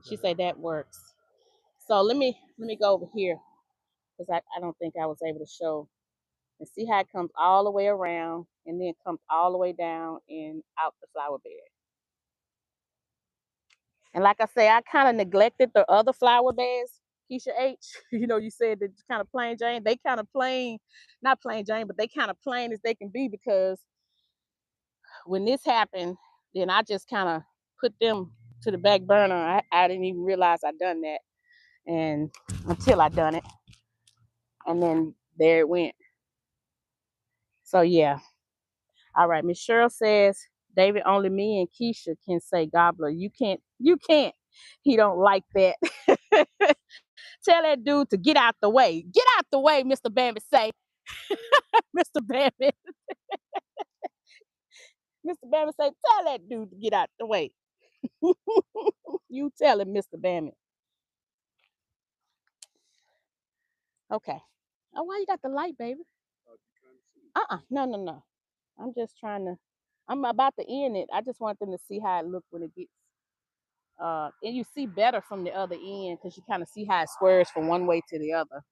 She said that works. So let me go over here because I don't think I was able to show. And see how it comes all the way around and then comes all the way down and out the flower bed. And like I say, I kind of neglected the other flower beds, Keisha H. You know, you said that kind of plain Jane. They kind of plain, not plain Jane, but they kind of plain as they can be because when this happened, then I just kind of put them to the back burner. I didn't even realize I done that, and until I done it, and then there it went. So yeah. All right, Miss Cheryl says, David, only me and Keisha can say gobbler. You can't. He don't like that. Tell that dude to get out the way. Get out the way, Mr. Bambi say. Mr. Bambi. Mr. Bambi say, tell that dude to get out the way. You tell him, Mr. Bambi. Okay. Oh, why you got the light, baby? No. I'm just trying to. I'm about to end it. I just want them to see how it looks when it gets. And you see better from the other end because you kind of see how it squares from one way to the other.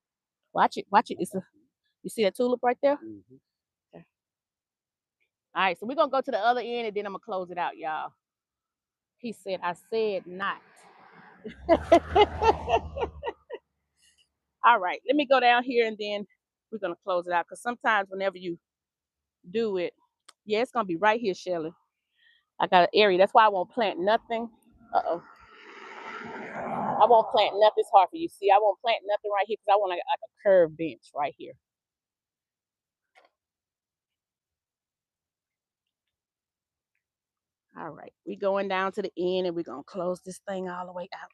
Watch it. You see that tulip right there? Mm-hmm. Okay. All right, so we're gonna go to the other end and then I'm gonna close it out, y'all. He said, I said not. All right, let me go down here and then we're gonna close it out because sometimes whenever you do it, yeah, it's gonna be right here, Shelly. I got an area. That's why I won't plant nothing. I won't plant nothing. It's hard for you. See, I won't plant nothing right here because I want like a curved bench right here. All right, we going down to the end and we're gonna close this thing all the way out.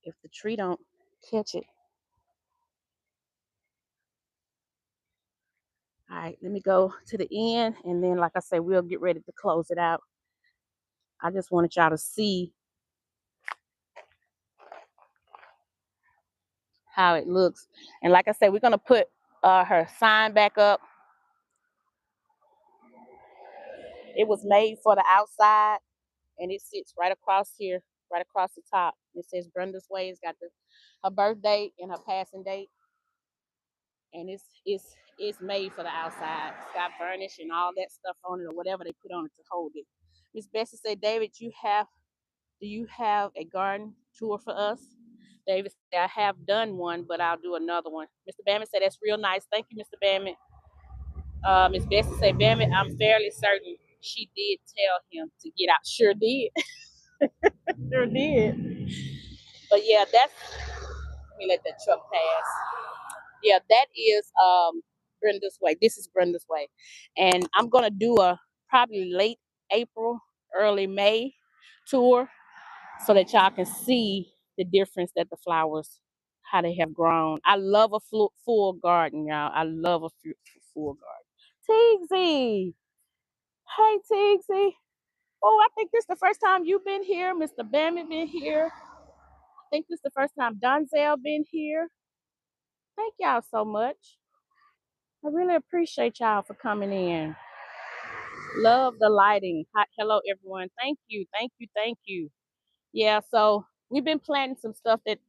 If the tree don't catch it. All right, let me go to the end and then like I say, we'll get ready to close it out. I just wanted y'all to see how it looks. And like I said, we're gonna put her sign back up. It was made for the outside, and it sits right across here, right across the top. It says Brenda's Way. It's got her birth date and her passing date, and it's made for the outside. It's got varnish and all that stuff on it, or whatever they put on it to hold it. Miss Bessie said, David, do you have a garden tour for us? David said, I have done one, but I'll do another one. Mr. Bammett said, that's real nice. Thank you, Mr. Bammett. Miss Bessie said, Bammett, I'm fairly certain she did tell him to get out. Sure did. Sure did. But yeah, let me let that truck pass. Yeah, that is Brenda's Way. This is Brenda's Way. And I'm gonna do a probably late April, early May tour so that y'all can see the difference that the flowers, how they have grown. I love a full garden, y'all. I love a full garden. Teagsy. Hey, Teagsy. Oh, I think this is the first time you've been here. Mr. Bammett been here. I think this is the first time Donzel been here. Thank y'all so much. I really appreciate y'all for coming in. Love the lighting. Hi, hello, everyone. Thank you. Thank you. Thank you. Yeah, so we've been planting some stuff that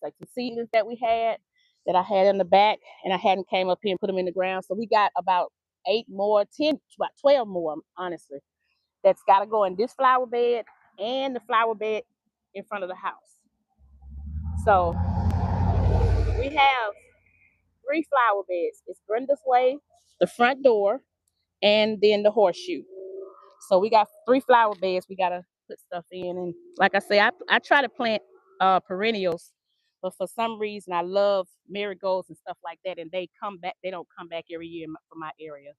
like some seedlings that we had that I had in the back, and I hadn't came up here and put them in the ground. So we got about 8 more, 10, about 12 more, honestly, that's got to go in this flower bed and the flower bed in front of the house. So we have 3 flower beds. It's Brenda's Way, the front door, and then the horseshoe. So we got 3 flower beds we gotta put stuff in. And like I say, I try to plant perennials, but for some reason I love marigolds and stuff like that, and they come back. They don't come back every year from my area.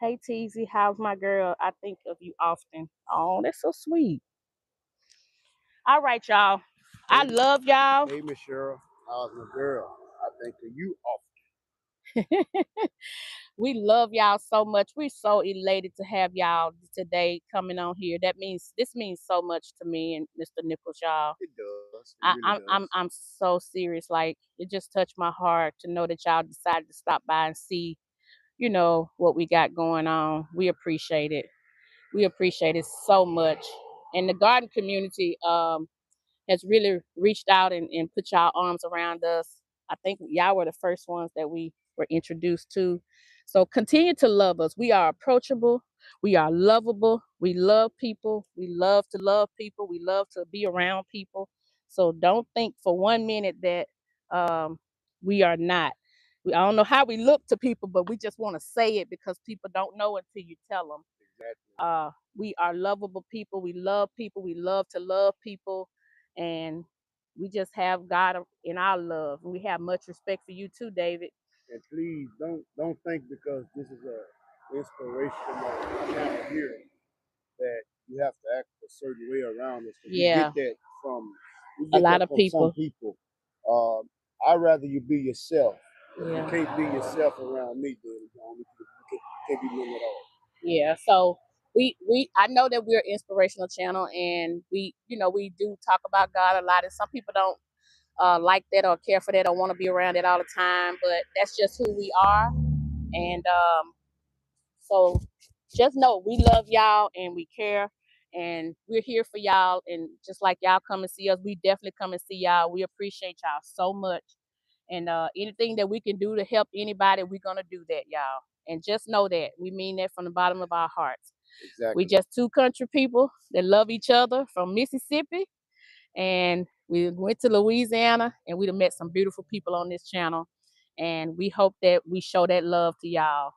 Hey Teasy, how's my girl? I think of you often. Oh, that's so sweet. All right, y'all. Hey, I love y'all. Hey, Miss Cheryl. How's my girl? I think of you often. We love y'all so much. We're so elated to have y'all today coming on here. This means so much to me and Mr. Nichols, y'all. It does. It I, really I'm does. I'm I'm so serious. Like it just touched my heart to know that y'all decided to stop by and see, what we got going on. We appreciate it. We appreciate it so much. And the garden community, has really reached out and put y'all arms around us. I think y'all were the first ones that we were introduced to. So continue to love us. We are approachable. We are lovable. We love people. We love to love people. We love to be around people. So don't think for 1 minute that we are not. I don't know how we look to people, but we just want to say it because people don't know until you tell them. Exactly. We are lovable people. We love people. We love to love people, and we just have God in our love. We have much respect for you too, David. And please don't think because this is a inspirational channel here that you have to act a certain way around us. Yeah, From we a get lot that of from some people. people. I'd rather you be yourself. If you Yeah, can't be yourself around me, then you can't be none at all. yeah. So I know that we're an inspirational channel, and we do talk about God a lot, and some people don't like that or care for that or want to be around it all the time, but that's just who we are. And so just know we love y'all and we care, and we're here for y'all. And just like y'all come and see us, we definitely come and see y'all. We appreciate y'all so much. And anything that we can do to help anybody, we're gonna do that, y'all. And just know that we mean that from the bottom of our hearts. Exactly. We just 2 country people that love each other from Mississippi, and we went to Louisiana, and we met some beautiful people on this channel. And we hope that we show that love to y'all.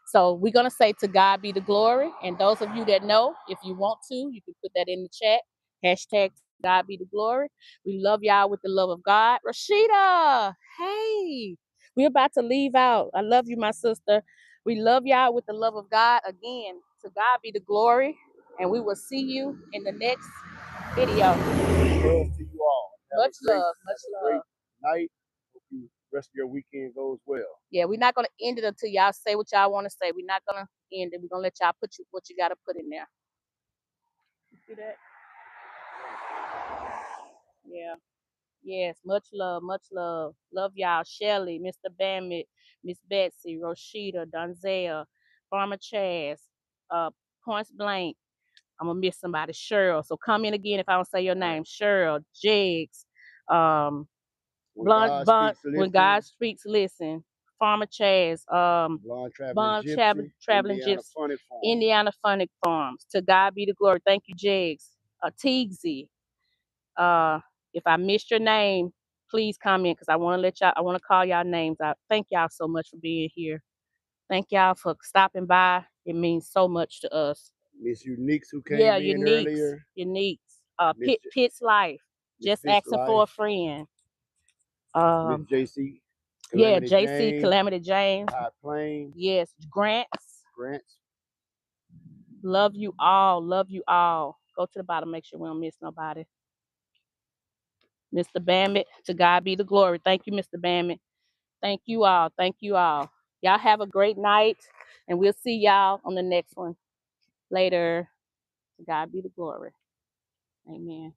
So we're going to say to God be the glory. And those of you that know, if you want to, you can put that in the chat. Hashtag God be the glory. We love y'all with the love of God. Rashida, hey, we're about to leave out. I love you, my sister. We love y'all with the love of God. Again, to God be the glory. And we will see you in the next video. Love to you all. Much love. Great night. Hope you rest of your weekend goes well. Yeah, we're not gonna end it until y'all say what y'all want to say. We're not gonna end it. We're gonna let y'all put what you gotta put in there. You see that? Yeah. Yes, much love, much love. Love y'all. Shelly, Mr. Bammett, Miss Betsy, Roshita, Donzel, Farmer Chaz, Points Blank. I'm gonna miss somebody. Cheryl. So come in again if I don't say your All right. name. Cheryl, Jigs, um, When God Blunt, speaks, when God listen. speaks, listen. Farmer Chaz, Blonde traveling Bond gypsy, Traveling Indiana Gyps, funny farm. Indiana Funny Farms. To God be the glory. Thank you, Jigs. Teagsy. Uh, if I missed your name, please comment because I want to let y'all. I want to call y'all names out. Thank y'all so much for being here. Thank y'all for stopping by. It means so much to us. Miss Uniques who Yeah, came in Uniques, earlier. Uniques. Miss Pitts Life. Miss Just Fitz asking for Life. a friend. Miss Um, JC, yeah, Calamity JC Jane, Calamity James. High Plain, Yes, Grants. Grants. Love you all. Love you all. Go to the bottom. Make sure we don't miss nobody. Mr. Bammett, to God be the glory. Thank you, Mr. Bammett. Thank you all. Thank you all. Y'all have a great night, and we'll see y'all on the next one later. To God be the glory. Amen.